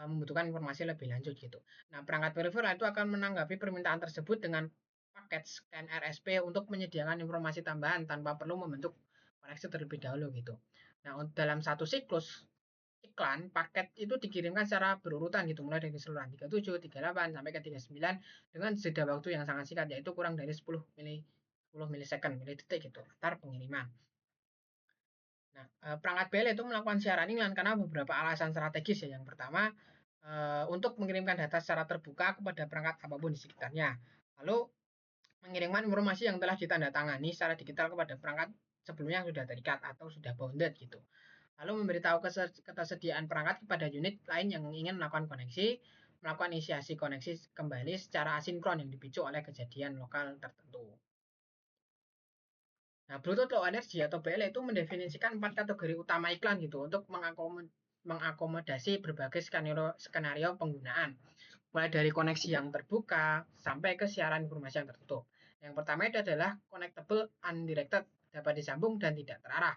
membutuhkan informasi lebih lanjut gitu. Nah, perangkat peripheral itu akan menanggapi permintaan tersebut dengan paket scan RSP untuk menyediakan informasi tambahan tanpa perlu membentuk koneksi terlebih dahulu gitu. Nah, dalam satu siklus iklan, paket itu dikirimkan secara berurutan gitu, mulai dari saluran 37, 38 sampai ke 39 dengan jeda waktu yang sangat singkat, yaitu kurang dari 10 milisecond, milidetik gitu antar pengiriman. Nah, perangkat BL itu melakukan siaran iklan karena beberapa alasan strategis ya. Yang pertama, untuk mengirimkan data secara terbuka kepada perangkat apapun di sekitarnya. Lalu mengirimkan informasi yang telah ditandatangani secara digital kepada perangkat sebelumnya yang sudah terikat atau sudah bounded gitu. Lalu memberitahu ketersediaan perangkat kepada unit lain yang ingin melakukan koneksi, melakukan inisiasi koneksi kembali secara asinkron yang dipicu oleh kejadian lokal tertentu. Nah, Bluetooth Low Energy atau BL itu mendefinisikan 4 kategori utama iklan gitu untuk mengakomodasi berbagai skenario penggunaan. Mulai dari koneksi yang terbuka sampai ke siaran informasi yang tertutup. Yang pertama itu adalah connectable undirected, dapat disambung dan tidak terarah.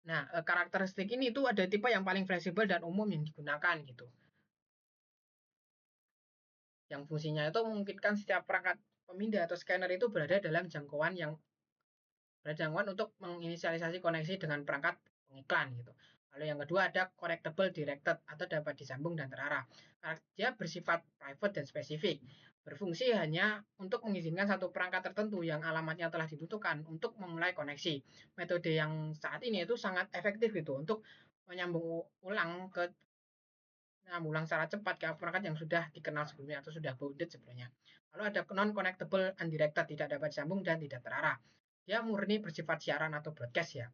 Nah, karakteristik ini itu ada tipe yang paling fleksibel dan umum yang digunakan gitu. Yang fungsinya itu memungkinkan setiap perangkat pemindah atau scanner itu berada dalam jangkauan untuk menginisialisasi koneksi dengan perangkat pengiklan gitu. Lalu yang kedua ada connectable directed atau dapat disambung dan terarah. Dia bersifat private dan spesifik. Berfungsi hanya untuk mengizinkan satu perangkat tertentu yang alamatnya telah ditentukan untuk memulai koneksi. Metode yang saat ini itu sangat efektif gitu untuk menyambung ulang ke ulang secara cepat ke perangkat yang sudah dikenal sebelumnya atau sudah bounded sebelumnya. Lalu ada non-connectable undirected, tidak dapat disambung dan tidak terarah. Dia murni bersifat siaran atau broadcast ya.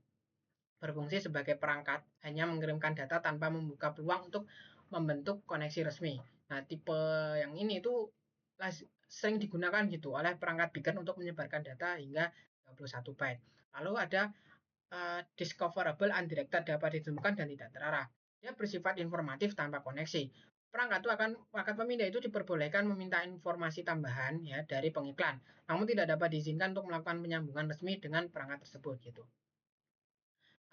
Berfungsi sebagai perangkat, hanya mengirimkan data tanpa membuka peluang untuk membentuk koneksi resmi. Nah, tipe yang ini itu sering digunakan gitu oleh perangkat beacon untuk menyebarkan data hingga 21 byte. Lalu ada discoverable undirected, dapat ditemukan dan tidak terarah. Dia bersifat informatif tanpa koneksi. Perangkat pemindah itu diperbolehkan meminta informasi tambahan ya dari pengiklan, namun tidak dapat diizinkan untuk melakukan penyambungan resmi dengan perangkat tersebut gitu.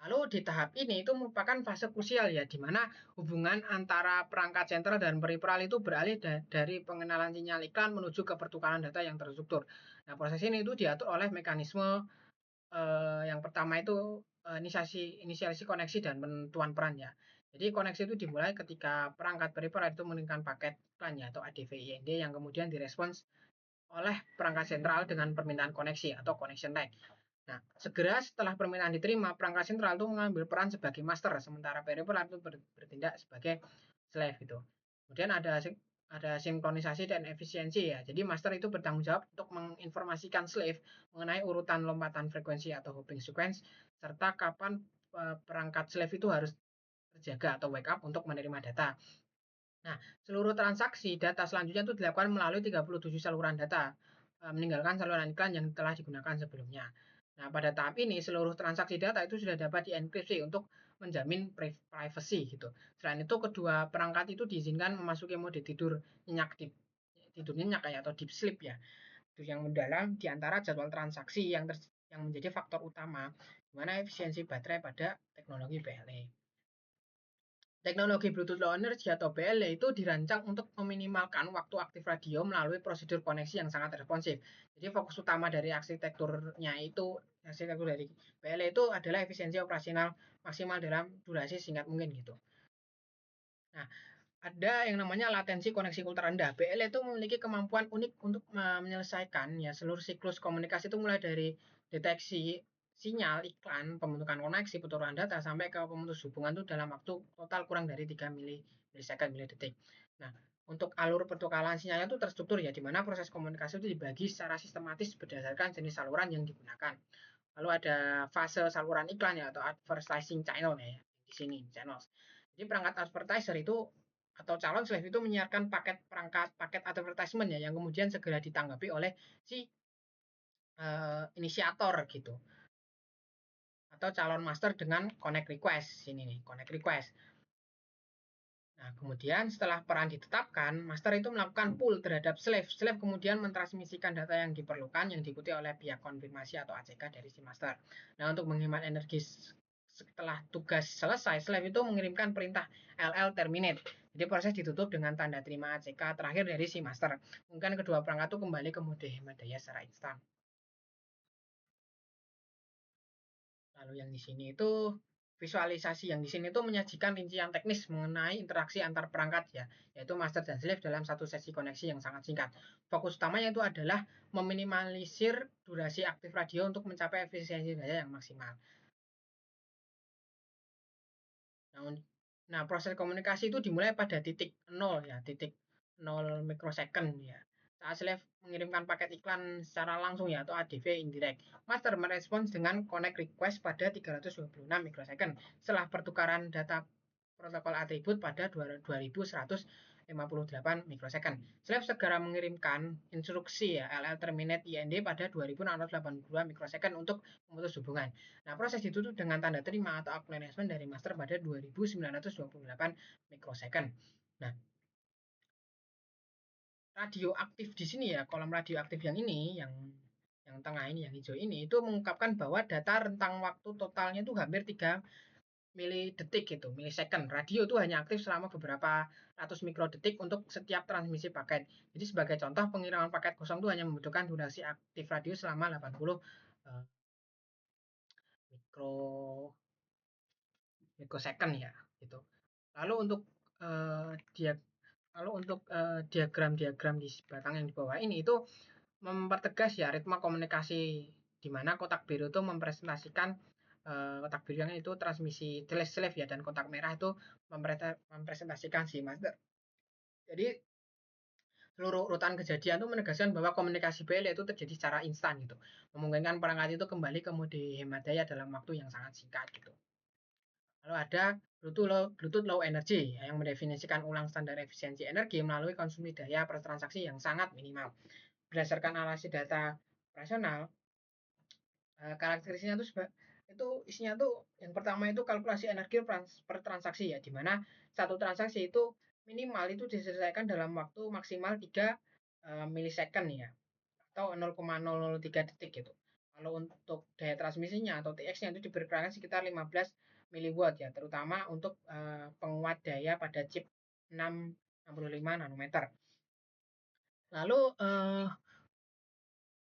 Lalu di tahap ini itu merupakan fase krusial ya, di mana hubungan antara perangkat sentral dan periferal itu beralih dari pengenalan sinyal iklan menuju ke pertukaran data yang terstruktur. Nah, proses ini itu diatur oleh mekanisme yang pertama itu inisiasi koneksi dan penentuan peran ya. Jadi koneksi itu dimulai ketika perangkat periferal itu mengirimkan paket iklan ya atau ADVIND yang kemudian direspons oleh perangkat sentral dengan permintaan koneksi atau connection line. Nah, segera setelah permintaan diterima, perangkat sentral itu mengambil peran sebagai master, sementara periferal itu bertindak sebagai slave gitu. Kemudian ada sinkronisasi dan efisiensi ya. Jadi master itu bertanggung jawab untuk menginformasikan slave mengenai urutan lompatan frekuensi atau hopping sequence serta kapan perangkat slave itu harus terjaga atau wake up untuk menerima data. Nah, seluruh transaksi data selanjutnya itu dilakukan melalui 37 saluran data, meninggalkan saluran iklan yang telah digunakan sebelumnya. Nah, pada tahap ini seluruh transaksi data itu sudah dapat dienkripsi untuk menjamin privacy gitu. Selain itu, kedua perangkat itu diizinkan memasuki mode tidur nyenyak kayak atau deep sleep ya. Itu yang mendalam di antara jadwal transaksi yang menjadi faktor utama di mana efisiensi baterai pada teknologi BLE. Teknologi Bluetooth Low Energy atau BLE itu dirancang untuk meminimalkan waktu aktif radio melalui prosedur koneksi yang sangat responsif. Jadi fokus utama dari arsitektur dari BLE itu adalah efisiensi operasional maksimal dalam durasi singkat mungkin gitu. Nah, ada yang namanya latensi koneksi ultra rendah. BLE itu memiliki kemampuan unik untuk menyelesaikan ya seluruh siklus komunikasi itu mulai dari deteksi sinyal iklan, pembentukan koneksi, penurunan data sampai ke pemutus hubungan itu dalam waktu total kurang dari 3 milisecond milidetik. Nah, untuk alur pertukaran sinyalnya itu terstruktur ya, di mana proses komunikasi itu dibagi secara sistematis berdasarkan jenis saluran yang digunakan. Lalu ada fase saluran iklan ya atau advertising channel ya di sini channels. Jadi perangkat advertiser itu atau calon slave itu menyiarkan paket advertisement ya yang kemudian segera ditanggapi oleh si inisiator gitu atau calon master dengan connect request sini nih connect request. Nah, kemudian setelah peran ditetapkan, master itu melakukan pull terhadap slave. Slave kemudian mentransmisikan data yang diperlukan yang diikuti oleh pihak konfirmasi atau ACK dari si master. Nah, untuk menghemat energi setelah tugas selesai, slave itu mengirimkan perintah LL terminate. Jadi proses ditutup dengan tanda terima ACK terakhir dari si master. Mungkin kedua perangkat itu kembali ke mode hemat daya secara instan. Lalu yang di sini itu Visualisasi yang di sini tuh menyajikan rincian teknis mengenai interaksi antar perangkat ya, yaitu master dan slave dalam satu sesi koneksi yang sangat singkat. Fokus utamanya itu adalah meminimalisir durasi aktif radio untuk mencapai efisiensi daya yang maksimal. Nah, nah, proses komunikasi itu dimulai pada titik nol ya, titik 0 mikrosecond ya. Saat slave mengirimkan paket iklan secara langsung ya atau ADV indirect. Master merespons dengan connect request pada 326 mikrosecond setelah pertukaran data protokol atribut pada 2158 mikrosecond. Slave segera mengirimkan instruksi ya LL terminate IND pada 2682 mikrosecond untuk memutus hubungan. Nah, proses ditutup dengan tanda terima atau acknowledgement dari master pada 2928 mikrosecond. Nah, radioaktif di sini ya, kolom radioaktif yang ini, yang tengah ini, yang hijau ini, itu mengungkapkan bahwa data rentang waktu totalnya itu hampir 3 milidetik gitu, milisecond. Radio itu hanya aktif selama beberapa ratus mikrodetik untuk setiap transmisi paket. Jadi sebagai contoh, pengiriman paket kosong itu hanya membutuhkan durasi aktif radio selama 80 mikro mikrosecond ya, gitu. Lalu untuk dia Lalu untuk diagram-diagram di belakang yang di bawah ini itu mempertegas ya ritme komunikasi di mana kotak biru itu mempresentasikan kotak biru yang itu transmisi slave ya dan kotak merah itu mempresentasikan si master. Jadi seluruh urutan kejadian itu menegaskan bahwa komunikasi BL itu terjadi secara instan gitu. Memungkinkan perangkat itu kembali ke mode hemat daya dalam waktu yang sangat singkat gitu. Lalu ada Bluetooth Low Energy yang mendefinisikan ulang standar efisiensi energi melalui konsumsi daya per transaksi yang sangat minimal. Berdasarkan analisis data operasional, karakteristiknya itu isinya tuh yang pertama itu kalkulasi energi per transaksi ya, di mana satu transaksi itu minimal itu diselesaikan dalam waktu maksimal 3 milisecond ya, atau 0,003 detik gitu. Kalau untuk daya transmisinya atau TX-nya itu diperkirakan sekitar 15 miliwatt ya, terutama untuk penguat daya pada chip 665 nanometer. Lalu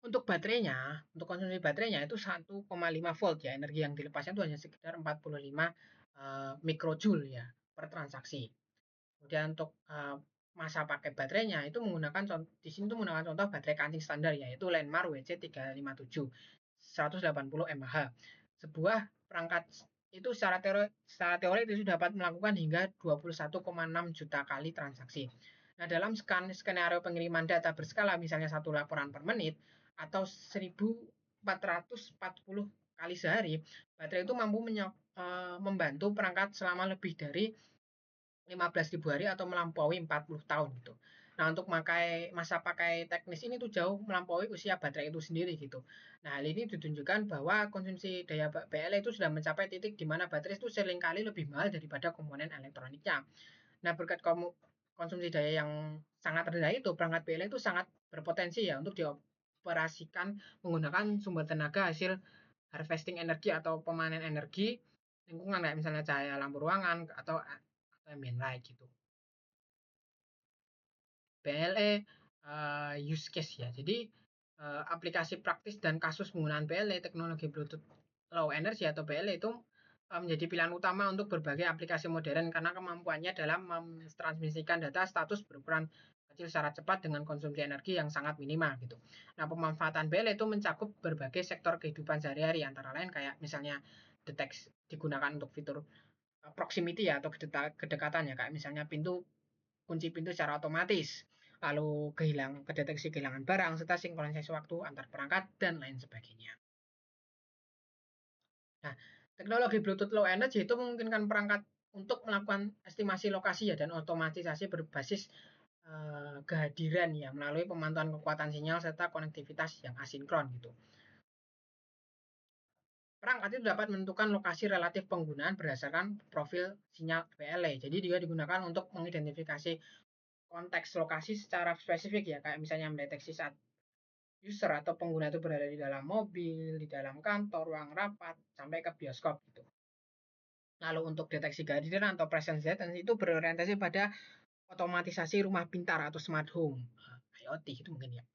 untuk baterainya, untuk konsumsi baterainya itu 1,5 volt ya, energi yang dilepasnya itu hanya sekitar 45 mikrojoule ya per transaksi. Kemudian untuk masa pakai baterainya itu menggunakan di sini tuh menggunakan contoh baterai kancing standar yaitu Lenmar WC357 180 mAh. Sebuah perangkat itu secara teori itu dapat melakukan hingga 21,6 juta kali transaksi. Nah, dalam skenario pengiriman data berskala misalnya satu laporan per menit atau 1440 kali sehari, baterai itu mampu membantu perangkat selama lebih dari 15.000 hari atau melampaui 40 tahun gitu. Nah, untuk masa pakai teknis ini tuh jauh melampaui usia baterai itu sendiri gitu. Nah, hal ini ditunjukkan bahwa konsumsi daya PLA itu sudah mencapai titik di mana baterai itu seringkali lebih mahal daripada komponen elektroniknya. Nah, berkat konsumsi daya yang sangat rendah itu, perangkat PLA itu sangat berpotensi ya untuk dioperasikan menggunakan sumber tenaga hasil harvesting energi atau pemanen energi lingkungan kayak misalnya cahaya lampu ruangan atau ambient light gitu. PLE use case ya. Jadi aplikasi praktis dan kasus penggunaan PLE teknologi Bluetooth Low Energy atau PLE itu menjadi pilihan utama untuk berbagai aplikasi modern karena kemampuannya dalam mentransmisikan data status berukuran kecil secara cepat dengan konsumsi energi yang sangat minimal gitu. Nah, pemanfaatan PLE itu mencakup berbagai sektor kehidupan sehari-hari antara lain kayak misalnya deteksi digunakan untuk fitur proximity ya atau kedekatan ya kayak misalnya kunci pintu secara otomatis, lalu kedeteksi kehilangan barang, serta sinkronisasi waktu antar perangkat, dan lain sebagainya. Nah, teknologi Bluetooth Low Energy itu memungkinkan perangkat untuk melakukan estimasi lokasi ya dan otomatisasi berbasis kehadiran ya melalui pemantauan kekuatan sinyal serta konektivitas yang asinkron gitu. Perangkat itu dapat menentukan lokasi relatif penggunaan berdasarkan profil sinyal PLA. Jadi dia digunakan untuk mengidentifikasi konteks lokasi secara spesifik ya, kayak misalnya mendeteksi saat user atau pengguna itu berada di dalam mobil, di dalam kantor, ruang rapat, sampai ke bioskop gitu. Lalu untuk deteksi kehadiran atau presence detection itu berorientasi pada otomatisasi rumah pintar atau smart home, IoT itu mungkin ya,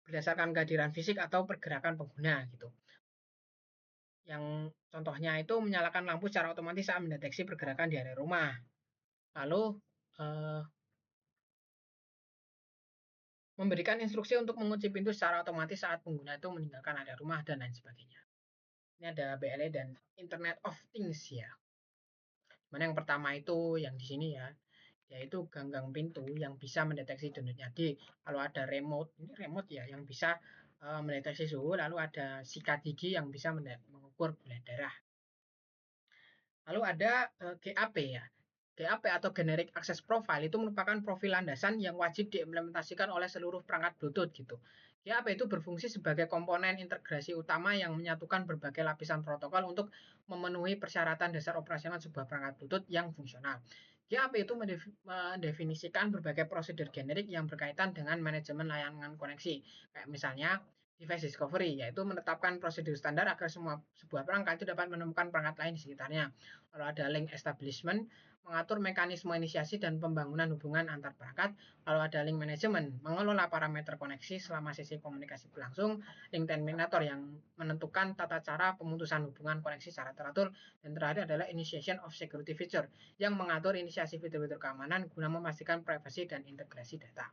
berdasarkan kehadiran fisik atau pergerakan pengguna gitu. Yang contohnya itu menyalakan lampu secara otomatis saat mendeteksi pergerakan di area rumah. Lalu eh, memberikan instruksi untuk mengunci pintu secara otomatis saat pengguna itu meninggalkan area rumah dan lain sebagainya. Ini ada BLE dan Internet of Things ya. Mana yang pertama itu yang di sini ya, yaitu ganggang pintu yang bisa mendeteksi denyut nadi. Kalau ada remote, ini remote ya, yang bisa mendeteksi suhu. Lalu ada sikat gigi yang bisa mengukur gula darah. Lalu ada GAP ya. GAP atau Generic Access Profile itu merupakan profil landasan yang wajib diimplementasikan oleh seluruh perangkat Bluetooth gitu. GAP itu berfungsi sebagai komponen integrasi utama yang menyatukan berbagai lapisan protokol untuk memenuhi persyaratan dasar operasional sebuah perangkat Bluetooth yang fungsional. GAP itu mendefinisikan berbagai prosedur generik yang berkaitan dengan manajemen layanan koneksi. Kayak misalnya device discovery, yaitu menetapkan prosedur standar agar semua sebuah perangkat itu dapat menemukan perangkat lain di sekitarnya. Kalau ada link establishment, mengatur mekanisme inisiasi dan pembangunan hubungan antar perangkat. Kalau ada link management, mengelola parameter koneksi selama sesi komunikasi berlangsung. Link terminator yang menentukan tata cara pemutusan hubungan koneksi secara teratur. Dan terakhir adalah initiation of security feature yang mengatur inisiasi fitur-fitur keamanan guna memastikan privasi dan integrasi data.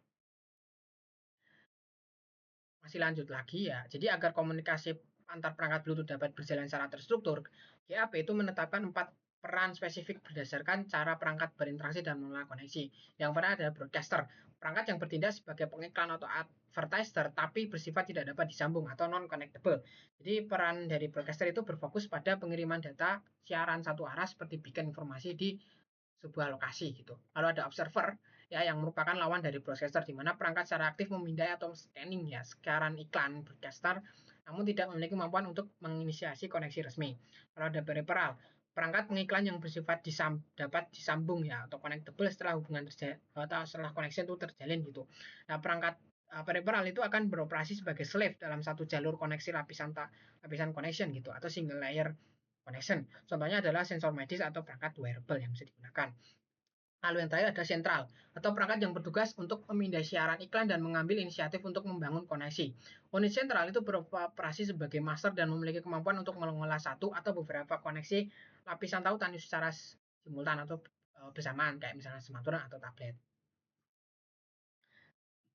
Masih lanjut lagi ya. Jadi agar komunikasi antar perangkat Bluetooth dapat berjalan secara terstruktur, GAP itu menetapkan 4 peran spesifik berdasarkan cara perangkat berinteraksi dan mengelola koneksi. Yang pertama adalah broadcaster, perangkat yang bertindak sebagai pengiklan atau advertiser tapi bersifat tidak dapat disambung atau non-connectable. Jadi peran dari broadcaster itu berfokus pada pengiriman data siaran satu arah seperti beacon informasi di sebuah lokasi gitu. Lalu ada observer ya yang merupakan lawan dari broadcaster di mana perangkat secara aktif memindai atau scanning ya siaran iklan broadcaster namun tidak memiliki kemampuan untuk menginisiasi koneksi resmi. Kalau ada peripheral, perangkat pengiklan yang bersifat dapat disambung ya atau connectable setelah hubungan terjadi atau setelah koneksi itu terjalin gitu. Nah, perangkat peripheral itu akan beroperasi sebagai slave dalam satu jalur koneksi lapisan connection gitu atau single layer connection. Contohnya adalah sensor medis atau perangkat wearable yang bisa digunakan. Lalu yang terakhir ada sentral atau perangkat yang bertugas untuk memindai siaran iklan dan mengambil inisiatif untuk membangun koneksi. Unit sentral itu beroperasi sebagai master dan memiliki kemampuan untuk mengolah satu atau beberapa koneksi lapisan tautan secara simultan atau bersamaan kayak misalnya smartphone atau tablet.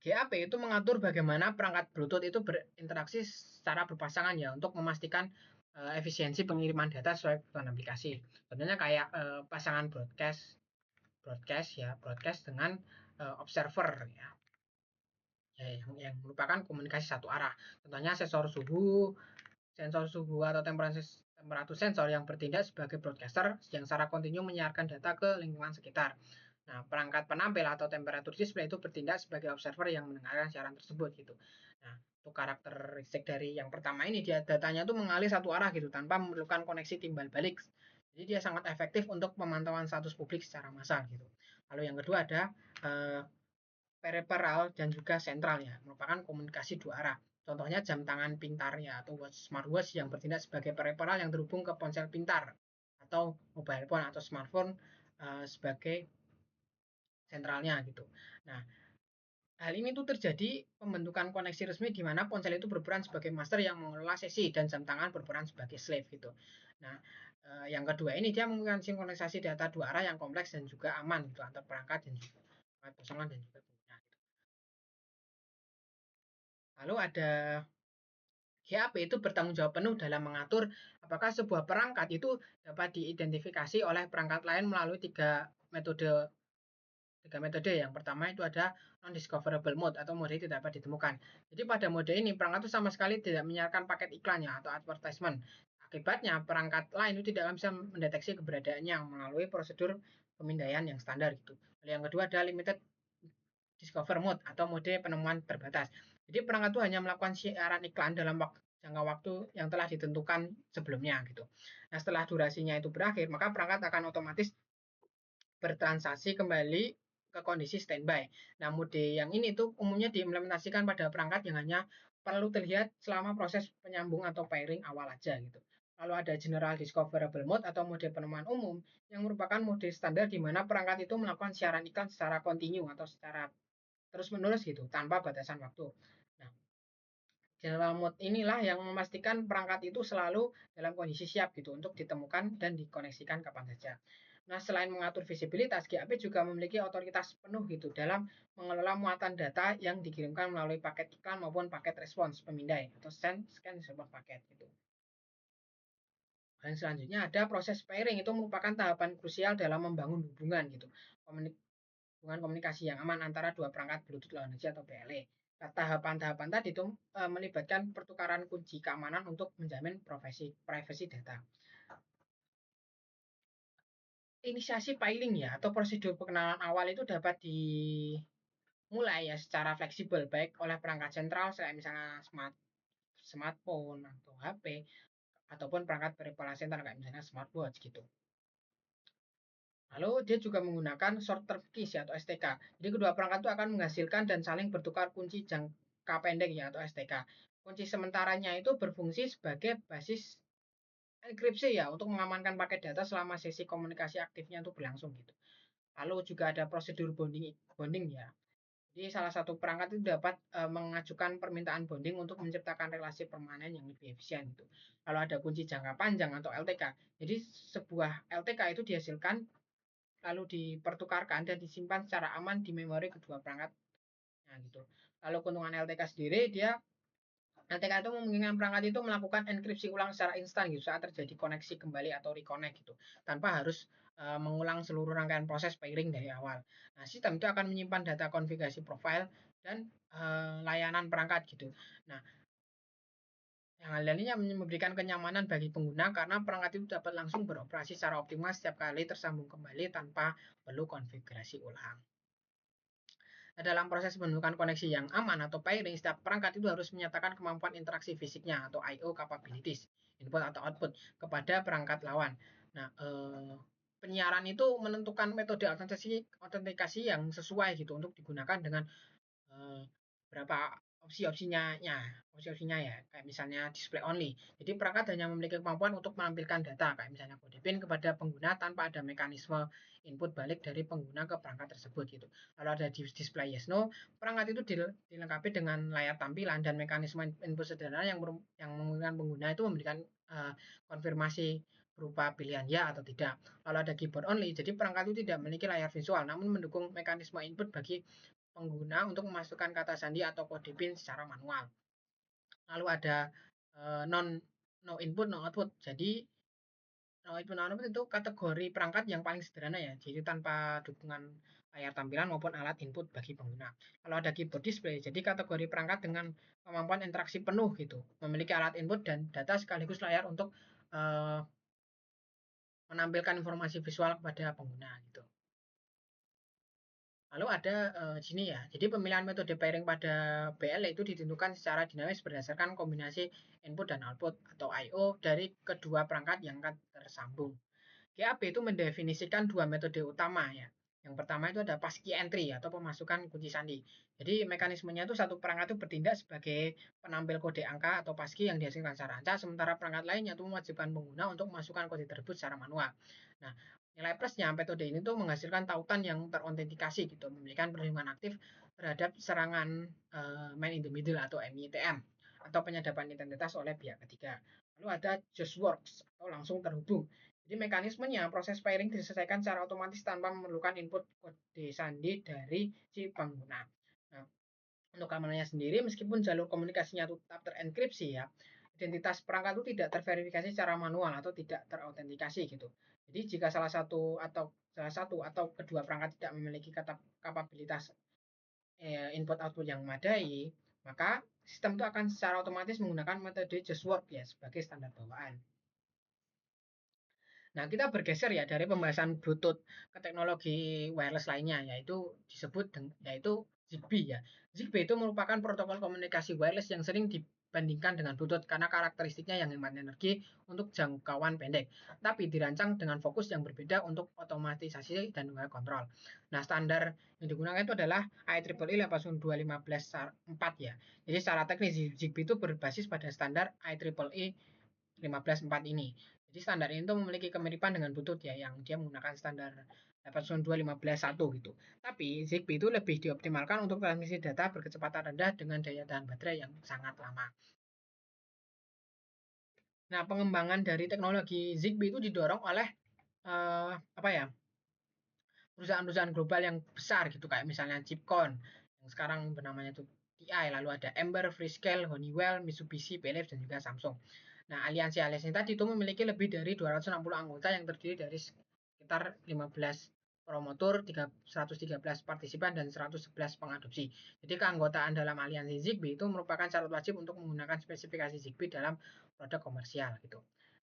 GAP itu mengatur bagaimana perangkat Bluetooth itu berinteraksi secara berpasangan ya untuk memastikan efisiensi pengiriman data sesuai kebutuhan aplikasi. Contohnya kayak pasangan broadcast ya, broadcast dengan observer ya. Ya, yang merupakan komunikasi satu arah. Contohnya sensor suhu atau temperatur sensor yang bertindak sebagai broadcaster yang secara kontinu menyiarkan data ke lingkungan sekitar. Nah, perangkat penampil atau temperatur display itu bertindak sebagai observer yang mendengarkan siaran tersebut gitu. Nah, untuk karakteristik dari yang pertama ini dia datanya tuh mengalir satu arah gitu tanpa memerlukan koneksi timbal balik. Jadi dia sangat efektif untuk pemantauan status publik secara massal gitu. Lalu yang kedua ada eh, peripheral dan juga sentral ya, merupakan komunikasi dua arah. Contohnya jam tangan pintar ya atau smartwatch yang bertindak sebagai peripheral yang terhubung ke ponsel pintar atau mobile phone atau smartphone sebagai sentralnya gitu. Nah, hal ini tuh terjadi pembentukan koneksi resmi di mana ponsel itu berperan sebagai master yang mengelola sesi dan jam tangan berperan sebagai slave gitu. Nah, yang kedua ini dia menggunakan sinkronisasi data dua arah yang kompleks dan juga aman gitu antar perangkat dan juga kosongan dan juga pengguna. Gitu. Lalu ada GAP itu bertanggung jawab penuh dalam mengatur apakah sebuah perangkat itu dapat diidentifikasi oleh perangkat lain melalui tiga metode. Yang pertama itu ada non-discoverable mode atau mode tidak dapat ditemukan. Jadi pada mode ini perangkat itu sama sekali tidak menyiarkan paket iklannya atau advertisement. Akibatnya perangkat lain itu tidak bisa mendeteksi keberadaannya melalui prosedur pemindaian yang standar gitu. Lalu yang kedua ada limited discover mode atau mode penemuan terbatas. Jadi perangkat itu hanya melakukan siaran iklan dalam jangka waktu yang telah ditentukan sebelumnya gitu. Nah, setelah durasinya itu berakhir, maka perangkat akan otomatis bertransaksi kembali ke kondisi standby. Nah, mode yang ini tuh umumnya diimplementasikan pada perangkat yang hanya perlu terlihat selama proses penyambung atau pairing awal aja gitu. Lalu ada general discoverable mode atau mode penemuan umum yang merupakan mode standar di mana perangkat itu melakukan siaran iklan secara kontinu atau secara terus menerus gitu tanpa batasan waktu. Nah, General mode inilah yang memastikan perangkat itu selalu dalam kondisi siap gitu untuk ditemukan dan dikoneksikan kapan saja. Nah, selain mengatur visibilitas, GAP juga memiliki otoritas penuh gitu dalam mengelola muatan data yang dikirimkan melalui paket iklan maupun paket respons pemindai atau scan sebuah paket gitu. Dan selanjutnya ada proses pairing, itu merupakan tahapan krusial dalam membangun hubungan gitu. Hubungan komunikasi yang aman antara dua perangkat Bluetooth Low Energy atau BLE. Nah, tahapan-tahapan tadi itu melibatkan pertukaran kunci keamanan untuk menjamin privasi data. Inisiasi piling ya atau prosedur pengenalan awal itu dapat dimulai ya secara fleksibel baik oleh perangkat sentral kayak misalnya smartphone atau HP ataupun perangkat berkepala sentral kayak misalnya smartwatch gitu. Lalu dia juga menggunakan short term keys ya, atau STK. Jadi kedua perangkat itu akan menghasilkan dan saling bertukar kunci jangka pendek ya atau STK. Kunci sementaranya itu berfungsi sebagai basis enkripsi ya untuk mengamankan paket data selama sesi komunikasi aktifnya itu berlangsung gitu. Lalu juga ada prosedur bonding ya. Jadi salah satu perangkat itu dapat mengajukan permintaan bonding untuk menciptakan relasi permanen yang lebih efisien gitu. Kalau ada kunci jangka panjang atau LTK. Jadi sebuah LTK itu dihasilkan lalu dipertukarkan dan disimpan secara aman di memori kedua perangkat. Nah, gitu. Lalu keuntungan LTK sendiri, dia LTK itu memungkinkan perangkat itu melakukan enkripsi ulang secara instan gitu saat terjadi koneksi kembali atau reconnect gitu tanpa harus mengulang seluruh rangkaian proses pairing dari awal. Nah, sistem itu akan menyimpan data konfigurasi profile dan layanan perangkat gitu. Nah, yang lainnya memberikan kenyamanan bagi pengguna karena perangkat itu dapat langsung beroperasi secara optimal setiap kali tersambung kembali tanpa perlu konfigurasi ulang. Nah, dalam proses menentukan koneksi yang aman atau pairing, setiap perangkat itu harus menyatakan kemampuan interaksi fisiknya atau I/O capabilities, input atau output, kepada perangkat lawan. Nah, penyiaran itu menentukan metode autentikasi yang sesuai gitu untuk digunakan dengan berapa opsi-opsinya ya kayak misalnya display only. Jadi perangkat hanya memiliki kemampuan untuk menampilkan data kayak misalnya kode PIN kepada pengguna tanpa ada mekanisme input balik dari pengguna ke perangkat tersebut gitu. Kalau ada display yes no, perangkat itu dilengkapi dengan layar tampilan dan mekanisme input sederhana yang memungkinkan pengguna itu memberikan konfirmasi berupa pilihan ya atau tidak. Kalau ada keyboard only, jadi perangkat itu tidak memiliki layar visual namun mendukung mekanisme input bagi pengguna untuk memasukkan kata sandi atau kode PIN secara manual. Lalu ada no input no output. Jadi no input no output itu kategori perangkat yang paling sederhana ya. Jadi tanpa dukungan layar tampilan maupun alat input bagi pengguna. Kalau ada keyboard display, jadi kategori perangkat dengan kemampuan interaksi penuh gitu, memiliki alat input dan data sekaligus layar untuk menampilkan informasi visual kepada pengguna gitu. Lalu ada sini ya. Jadi pemilihan metode pairing pada BL itu ditentukan secara dinamis berdasarkan kombinasi input dan output atau I/O dari kedua perangkat yang akan tersambung. GAP itu mendefinisikan dua metode utama ya. Yang pertama itu ada passkey entry atau pemasukan kunci sandi. Jadi mekanismenya itu satu perangkat itu bertindak sebagai penampil kode angka atau passkey yang dihasilkan secara acak, sementara perangkat lainnya itu mewajibkan pengguna untuk memasukkan kode tersebut secara manual. Nah, nilai plusnya metode ini tuh menghasilkan tautan yang terautentikasi gitu, memberikan perlindungan aktif terhadap serangan man in the middle atau MITM atau penyadapan identitas oleh pihak ketiga. Lalu ada just works atau langsung terhubung. Jadi mekanismenya proses pairing diselesaikan secara otomatis tanpa memerlukan input kode sandi dari si pengguna. Nah, untuk keamanannya sendiri, meskipun jalur komunikasinya tetap terenkripsi ya, identitas perangkat itu tidak terverifikasi secara manual atau tidak terautentikasi gitu. Jadi jika salah satu atau kedua perangkat tidak memiliki kapabilitas input output yang memadai, maka sistem itu akan secara otomatis menggunakan metode just work ya sebagai standar bawaan. Nah, kita bergeser ya dari pembahasan Bluetooth ke teknologi wireless lainnya, yaitu Zigbee ya. Zigbee itu merupakan protokol komunikasi wireless yang sering dibandingkan dengan Bluetooth karena karakteristiknya yang hemat energi untuk jangkauan pendek, tapi dirancang dengan fokus yang berbeda untuk otomatisasi dan juga kontrol. Nah, standar yang digunakan itu adalah IEEE 802.15.4 ya. Jadi secara teknis Zigbee itu berbasis pada standar IEEE 15.4 ini. Jadi standar ini tuh memiliki kemiripan dengan Bluetooth ya, yang dia menggunakan standar 802.15.1 gitu. Tapi Zigbee itu lebih dioptimalkan untuk transmisi data berkecepatan rendah dengan daya tahan baterai yang sangat lama. Nah, pengembangan dari teknologi Zigbee itu didorong oleh apa ya? Perusahaan-perusahaan global yang besar gitu kayak misalnya Chipcon yang sekarang bernamanya itu TI, lalu ada Ember, Freescale, Honeywell, Mitsubishi, Philips dan juga Samsung. Nah, aliansi-aliansi tadi itu memiliki lebih dari 260 anggota yang terdiri dari sekitar 15 promotor, 113 partisipan dan 111 pengadopsi. Jadi keanggotaan dalam aliansi Zigbee itu merupakan syarat wajib untuk menggunakan spesifikasi Zigbee dalam produk komersial gitu.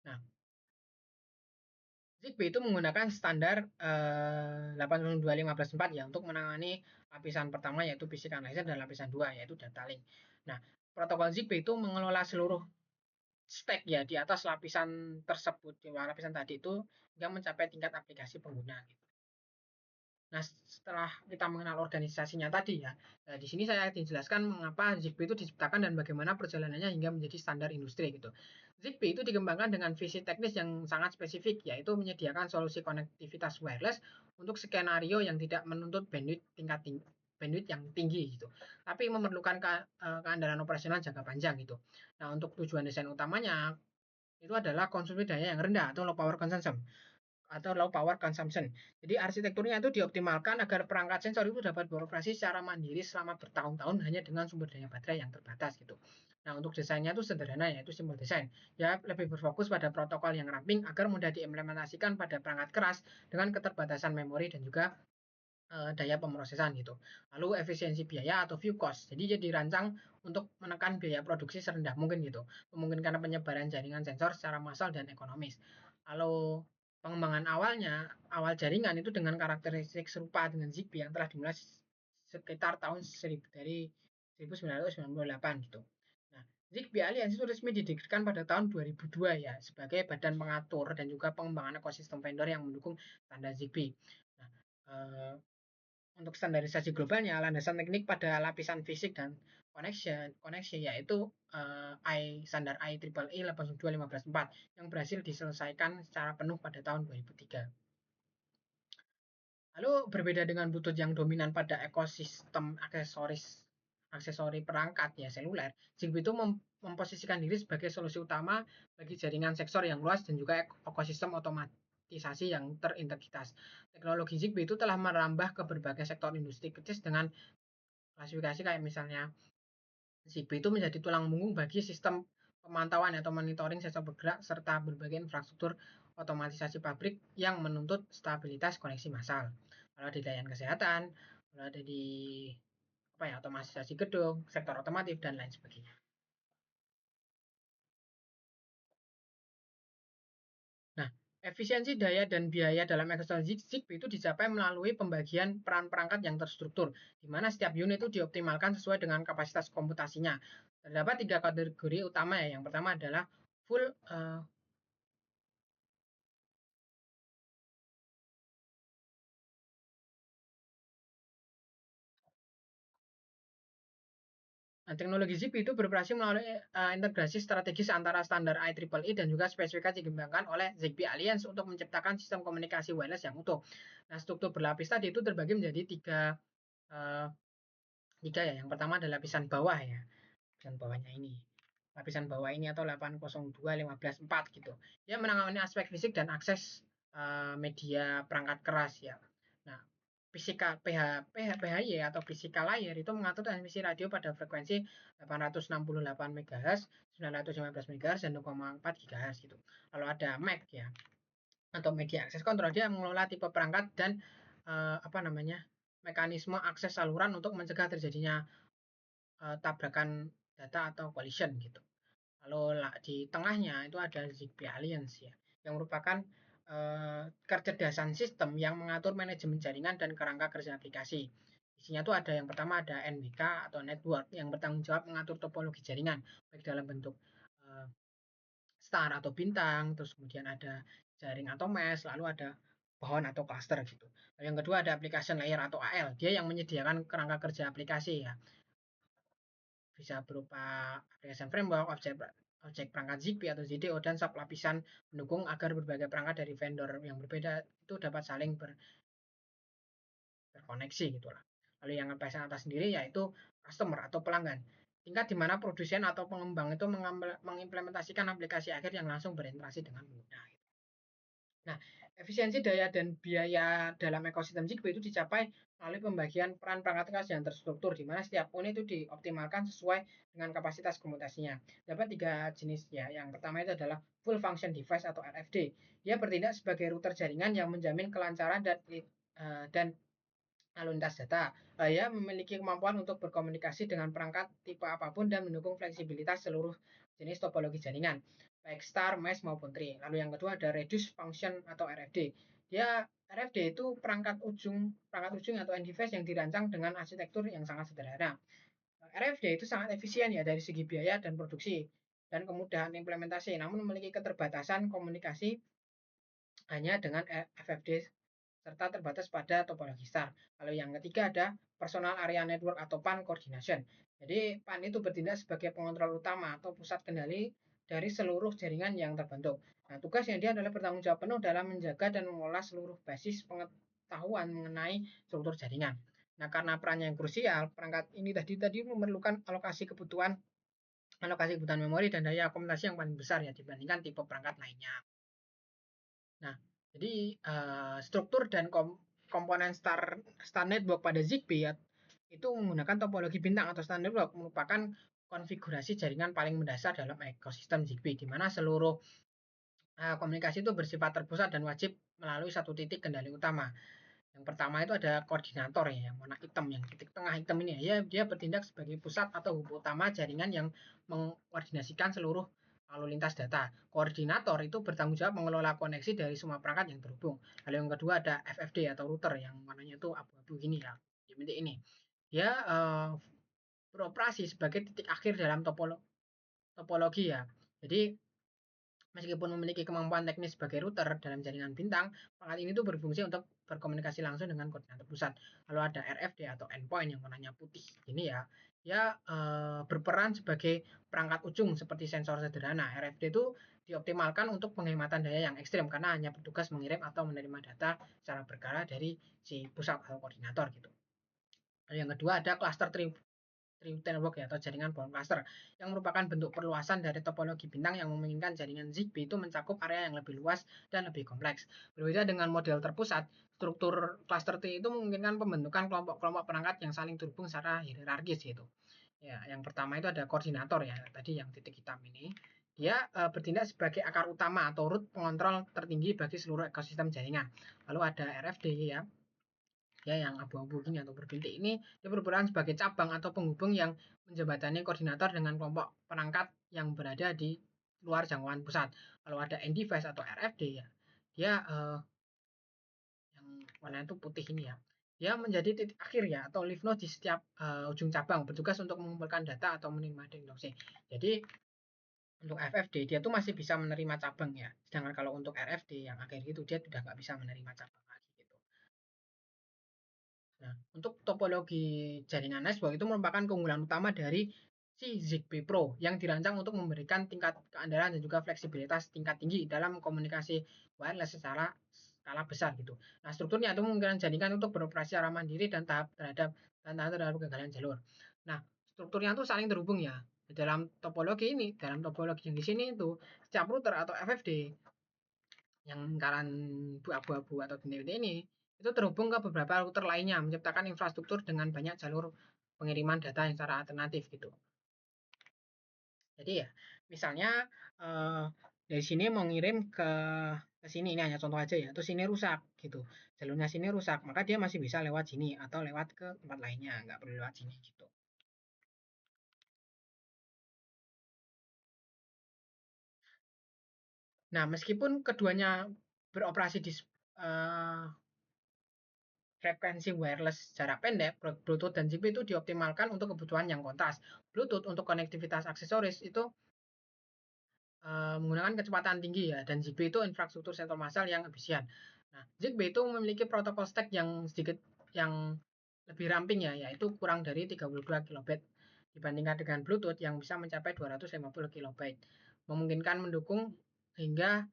Nah, Zigbee itu menggunakan standar 802.15.4 ya untuk menangani lapisan pertama yaitu basic analysis dan lapisan 2 yaitu data link. Nah, protokol Zigbee itu mengelola seluruh stack ya di atas lapisan tersebut, di lapisan tadi itu hingga mencapai tingkat aplikasi pengguna gitu. Nah, setelah kita mengenal organisasinya tadi ya, di sini saya dijelaskan mengapa Zigbee itu diciptakan dan bagaimana perjalanannya hingga menjadi standar industri gitu. Zigbee itu dikembangkan dengan visi teknis yang sangat spesifik, yaitu menyediakan solusi konektivitas wireless untuk skenario yang tidak menuntut bandwidth yang tinggi gitu, tapi memerlukan keandalan operasional jangka panjang gitu. Nah, untuk tujuan desain utamanya itu adalah konsumsi daya yang rendah atau low power consumption atau low power consumption. Jadi arsitekturnya itu dioptimalkan agar perangkat sensor itu dapat beroperasi secara mandiri selama bertahun-tahun hanya dengan sumber daya baterai yang terbatas gitu. Nah, untuk desainnya itu sederhana yaitu simple design. Ya, lebih berfokus pada protokol yang ramping agar mudah diimplementasikan pada perangkat keras dengan keterbatasan memori dan juga daya pemrosesan gitu. Lalu efisiensi biaya atau view cost. Jadi dia dirancang untuk menekan biaya produksi serendah mungkin gitu. Memungkinkan penyebaran jaringan sensor secara massal dan ekonomis. Lalu pengembangan awal jaringan itu dengan karakteristik serupa dengan Zigbee yang telah dimulai sekitar tahun 1998 gitu. Nah, Zigbee Alliance itu resmi didirikan pada tahun 2002 ya sebagai badan pengatur dan juga pengembangan ekosistem vendor yang mendukung standar Zigbee. Nah, untuk standarisasi globalnya, landasan teknik pada lapisan fisik dan koneksi yaitu standar IEEE 802.15.4 yang berhasil diselesaikan secara penuh pada tahun 2003. Lalu berbeda dengan Bluetooth yang dominan pada ekosistem aksesori perangkat ya seluler, Zigbee itu memposisikan diri sebagai solusi utama bagi jaringan sektor yang luas dan juga ekosistem otomatisasi yang terintegritas. Teknologi Zigbee itu telah merambah ke berbagai sektor industri kritis dengan klasifikasi kayak misalnya Zigbee itu menjadi tulang punggung bagi sistem pemantauan atau monitoring sensor bergerak serta berbagai infrastruktur otomatisasi pabrik yang menuntut stabilitas koneksi massal. Kalau ada di layanan kesehatan, kalau ada di apa ya otomatisasi gedung, sektor otomotif dan lain sebagainya. Nah, efisiensi daya dan biaya dalam ekosistem Zigbee itu dicapai melalui pembagian peran perangkat yang terstruktur, di mana setiap unit itu dioptimalkan sesuai dengan kapasitas komputasinya. Terdapat tiga kategori utama ya. Yang pertama adalah full teknologi Zigbee itu beroperasi melalui integrasi strategis antara standar IEEE dan juga spesifikasi dikembangkan oleh Zigbee Alliance untuk menciptakan sistem komunikasi wireless yang utuh. Nah, struktur berlapis tadi itu terbagi menjadi uh, tiga ya. Yang pertama adalah lapisan bawah ya. Lapisan bawahnya ini. Lapisan bawah ini atau 802.15.4 gitu. Dia menangani aspek fisik dan akses media perangkat keras ya. Nah, physical PHY atau physical layer itu mengatur transmisi radio pada frekuensi 868 MHz, 915 MHz dan 0,4 GHz gitu. Lalu ada MAC ya atau media access control, dia mengelola tipe perangkat dan apa namanya mekanisme akses saluran untuk mencegah terjadinya tabrakan data atau collision gitu. Lalu di tengahnya itu ada Zigbee Alliance ya, yang merupakan kecerdasan sistem yang mengatur manajemen jaringan dan kerangka kerja aplikasi. Isinya tuh ada yang pertama ada NWK atau network yang bertanggung jawab mengatur topologi jaringan baik dalam bentuk uh, star atau bintang, terus kemudian ada jaring atau mesh, lalu ada pohon atau cluster gitu. Lalu yang kedua ada application layer atau AL, dia yang menyediakan kerangka kerja aplikasi ya, bisa berupa application framework, objek perangkat Zigbee atau ZDO dan sub lapisan pendukung agar berbagai perangkat dari vendor yang berbeda itu dapat saling terkoneksi gitulah. Lalu yang LPS atas sendiri yaitu customer atau pelanggan. Tingkat di mana produsen atau pengembang itu mengimplementasikan aplikasi akhir yang langsung berinteraksi dengan pengguna. Nah, efisiensi daya dan biaya dalam ekosistem Zigbee itu dicapai melalui pembagian peran perangkat lunas yang terstruktur, di mana setiap unit itu dioptimalkan sesuai dengan kapasitas komutasinya. Dapat 3 jenis ya. Yang pertama itu adalah full function device atau RFD. Dia bertindak sebagai router jaringan yang menjamin kelancaran dan lalu lintas data. Ya memiliki kemampuan untuk berkomunikasi dengan perangkat tipe apapun dan mendukung fleksibilitas seluruh jenis topologi jaringan, baik star, mesh maupun tree. Lalu yang kedua ada reduce function atau RFD. Dia RFD itu perangkat ujung atau end device yang dirancang dengan arsitektur yang sangat sederhana. RFD itu sangat efisien ya dari segi biaya dan produksi dan kemudahan implementasi, namun memiliki keterbatasan komunikasi hanya dengan FFD serta terbatas pada topologi star. Lalu yang ketiga ada personal area network atau PAN coordination. Jadi PAN itu bertindak sebagai pengontrol utama atau pusat kendali dari seluruh jaringan yang terbentuk. Nah, tugasnya dia adalah bertanggung jawab penuh dalam menjaga dan mengolah seluruh basis pengetahuan mengenai struktur jaringan. Nah, karena perannya yang krusial, perangkat ini tadi memerlukan alokasi kebutuhan memori dan daya akomodasi yang paling besar ya dibandingkan tipe perangkat lainnya. Nah, jadi struktur dan komponen star network pada Zigbee ya, itu menggunakan topologi bintang atau star network merupakan konfigurasi jaringan paling mendasar dalam ekosistem Zigbee, di mana seluruh komunikasi itu bersifat terpusat dan wajib melalui satu titik kendali utama. Yang pertama itu ada koordinator ya, yang warna hitam, yang titik tengah hitam ini ya, dia bertindak sebagai pusat atau hub utama jaringan yang mengkoordinasikan seluruh lalu lintas data. Koordinator itu bertanggung jawab mengelola koneksi dari semua perangkat yang terhubung. Lalu yang kedua ada FFD atau router yang warnanya itu abu-abu ini ya, seperti ini. Dia beroperasi sebagai titik akhir dalam topologi ya. Jadi meskipun memiliki kemampuan teknis sebagai router dalam jaringan bintang, perangkat ini tuh berfungsi untuk berkomunikasi langsung dengan koordinator pusat. Lalu ada RFD atau endpoint yang warnanya putih. Ini ya, dia berperan sebagai perangkat ujung seperti sensor sederhana. RFD itu dioptimalkan untuk penghematan daya yang ekstrim karena hanya bertugas mengirim atau menerima data secara berkala dari si pusat atau koordinator gitu. Lalu yang kedua ada cluster tree network ya, atau jaringan bawah cluster yang merupakan bentuk perluasan dari topologi bintang yang memungkinkan jaringan Zigbee itu mencakup area yang lebih luas dan lebih kompleks. Berbeda dengan model terpusat, struktur cluster tree itu memungkinkan pembentukan kelompok-kelompok perangkat yang saling terhubung secara hierarkis gitu. Ya, yang pertama itu ada koordinator ya, tadi yang titik hitam ini. Dia bertindak sebagai akar utama atau root pengontrol tertinggi bagi seluruh ekosistem jaringan. Lalu ada RFD ya, ya yang abu-abu gini atau berbintik ini, dia berperan sebagai cabang atau penghubung yang menjembatani koordinator dengan kelompok perangkat yang berada di luar jangkauan pusat. Kalau ada end device atau RFD ya, dia yang warna itu putih ini ya, dia menjadi titik akhir ya atau leaf node di setiap ujung cabang, bertugas untuk mengumpulkan data atau menerima diagnosis. Jadi untuk FFD dia tuh masih bisa menerima cabang ya, sedangkan kalau untuk RFD yang akhir itu dia sudah nggak bisa menerima cabang lagi gitu. Nah, untuk topologi jaringan network itu merupakan keunggulan utama dari si Zigbee Pro yang dirancang untuk memberikan tingkat keandalan dan juga fleksibilitas tingkat tinggi dalam komunikasi wireless secara skala besar gitu. Nah, strukturnya itu memungkinkan jaringan untuk beroperasi secara mandiri dan terhadap kegagalan jalur. Nah, strukturnya itu saling terhubung ya. Dalam topologi yang di sini itu setiap router atau FFD yang lingkaran abu-abu atau bintik ini itu terhubung ke beberapa router lainnya, menciptakan infrastruktur dengan banyak jalur pengiriman data yang secara alternatif gitu. Jadi ya, misalnya eh, dari sini mau ngirim ke sini, ini hanya contoh aja ya, terus sini rusak gitu, jalurnya sini rusak, maka dia masih bisa lewat sini atau lewat ke tempat lainnya, nggak perlu lewat sini gitu. Nah, meskipun keduanya beroperasi di uh, frekuensi wireless jarak pendek, Bluetooth dan Zigbee itu dioptimalkan untuk kebutuhan yang kontras. Bluetooth untuk konektivitas aksesoris itu menggunakan kecepatan tinggi ya, dan Zigbee itu infrastruktur sensor massal yang efisien. Nah, Zigbee itu memiliki protokol stack yang lebih ramping ya, yaitu kurang dari 32 kilobit dibandingkan dengan Bluetooth yang bisa mencapai 250 kilobit, memungkinkan mendukung hingga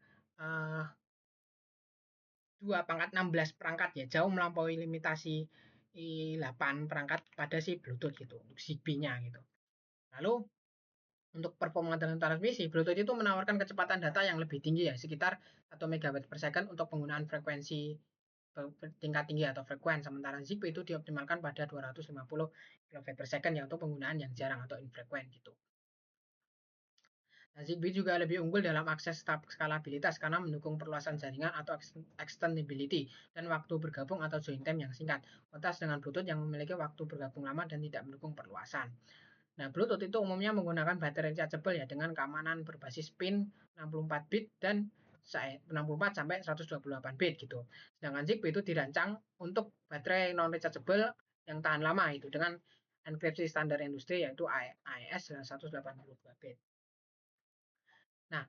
2 pangkat 16 perangkat ya, jauh melampaui limitasi 8 perangkat pada si Bluetooth gitu, untuk Zigbee-nya gitu. Lalu untuk performa dan transmisi, Bluetooth itu menawarkan kecepatan data yang lebih tinggi ya, sekitar 1 Mbps untuk penggunaan frekuensi tingkat tinggi atau frekuen. Sementara Zigbee itu dioptimalkan pada 250 kbps ya untuk penggunaan yang jarang atau infrequent gitu. Nah, Zigbee juga lebih unggul dalam akses skalabilitas karena mendukung perluasan jaringan atau extendability dan waktu bergabung atau join time yang singkat. Kontras dengan Bluetooth yang memiliki waktu bergabung lama dan tidak mendukung perluasan. Nah, Bluetooth itu umumnya menggunakan baterai rechargeable ya dengan keamanan berbasis pin 64 bit dan 64 sampai 128 bit gitu. Sedangkan Zigbee itu dirancang untuk baterai non rechargeable yang tahan lama itu dengan enkripsi standar industri yaitu AES 182 bit. Nah,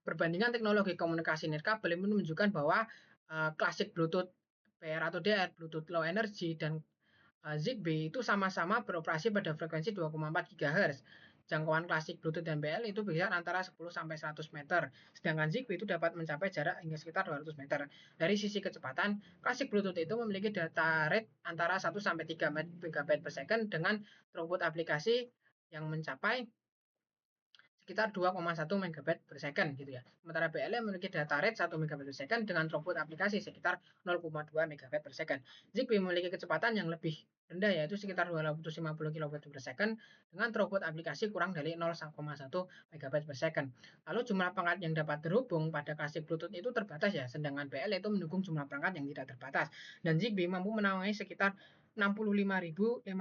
perbandingan teknologi komunikasi nirkabel ini menunjukkan bahwa klasik Bluetooth PR atau DR, Bluetooth Low Energy dan Zigbee itu sama-sama beroperasi pada frekuensi 2,4 GHz. Jangkauan klasik Bluetooth dan BL itu bisa antara 10 sampai 100 meter. Sedangkan Zigbee itu dapat mencapai jarak hingga sekitar 200 meter. Dari sisi kecepatan, klasik Bluetooth itu memiliki data rate antara 1 sampai 3 Mbps dengan throughput aplikasi yang mencapai sekitar 2,1 Mbps gitu ya. Sementara BL memiliki data rate 1 Mbps dengan throughput aplikasi sekitar 0,2 Mbps. Zigbee memiliki kecepatan yang lebih rendah yaitu sekitar 250 kbps dengan throughput aplikasi kurang dari 0,1 Mbps. Lalu jumlah perangkat yang dapat terhubung pada klasik Bluetooth itu terbatas ya, sedangkan BL itu mendukung jumlah perangkat yang tidak terbatas. Dan Zigbee mampu menaungi sekitar 65.535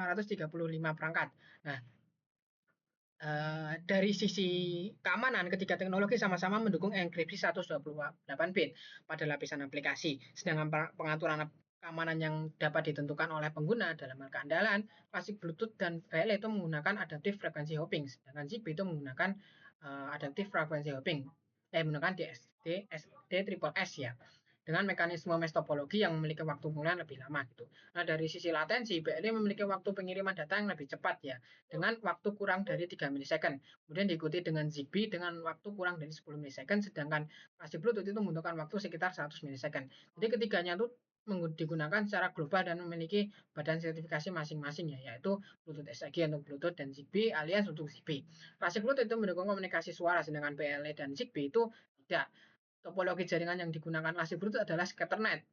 perangkat. Nah, dari sisi keamanan, ketiga teknologi sama-sama mendukung enkripsi 128 bit pada lapisan aplikasi. Sedangkan pengaturan keamanan yang dapat ditentukan oleh pengguna dalam keandalan, klasik Bluetooth dan VLE itu menggunakan adaptive frequency hopping, sedangkan Zigbee itu menggunakan adaptive frequency hopping, menggunakan DSD triple S ya, dengan mekanisme mesh topologi yang memiliki waktu pemulihan lebih lama gitu. Nah, dari sisi latensi, BLE memiliki waktu pengiriman data yang lebih cepat ya, dengan waktu kurang dari 3 milisekund. Kemudian diikuti dengan Zigbee dengan waktu kurang dari 10 milisekund, sedangkan klasik Bluetooth itu membutuhkan waktu sekitar 100 milisekund. Jadi ketiganya itu digunakan secara global dan memiliki badan sertifikasi masing-masing ya, yaitu Bluetooth SIG untuk Bluetooth dan Zigbee alias untuk Zigbee. Klasik Bluetooth itu mendukung komunikasi suara, sedangkan BLE dan Zigbee itu tidak. Topologi jaringan yang digunakan klasik Bluetooth adalah Scatternet.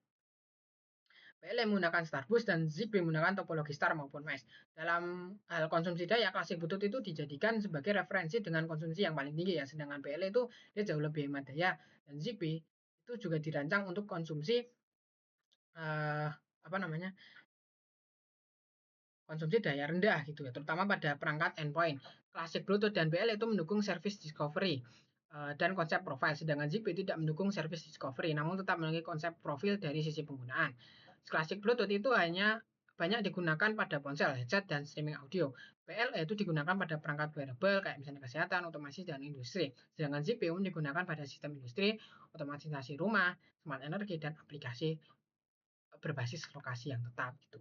PLE menggunakan Starbus dan Zigbee menggunakan topologi star maupun mesh. Dalam hal konsumsi daya, klasik Bluetooth itu dijadikan sebagai referensi dengan konsumsi yang paling tinggi ya, sedangkan PLE itu dia jauh lebih hemat daya, dan Zigbee itu juga dirancang untuk konsumsi apa namanya konsumsi daya rendah gitu ya, terutama pada perangkat endpoint. Klasik Bluetooth dan BL itu mendukung service discovery dan konsep profile, sedangkan Zigbee tidak mendukung service discovery, namun tetap memiliki konsep profil dari sisi penggunaan. Klasik Bluetooth itu hanya banyak digunakan pada ponsel, headset, dan streaming audio. PLE itu digunakan pada perangkat wearable kayak misalnya kesehatan, otomasi, dan industri. Sedangkan Zigbee digunakan pada sistem industri, otomatisasi rumah, smart energy, dan aplikasi berbasis lokasi yang tetap gitu.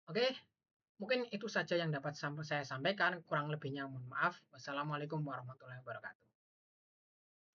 Oke, mungkin itu saja yang dapat saya sampaikan. Kurang lebihnya mohon maaf. Wassalamualaikum warahmatullahi wabarakatuh.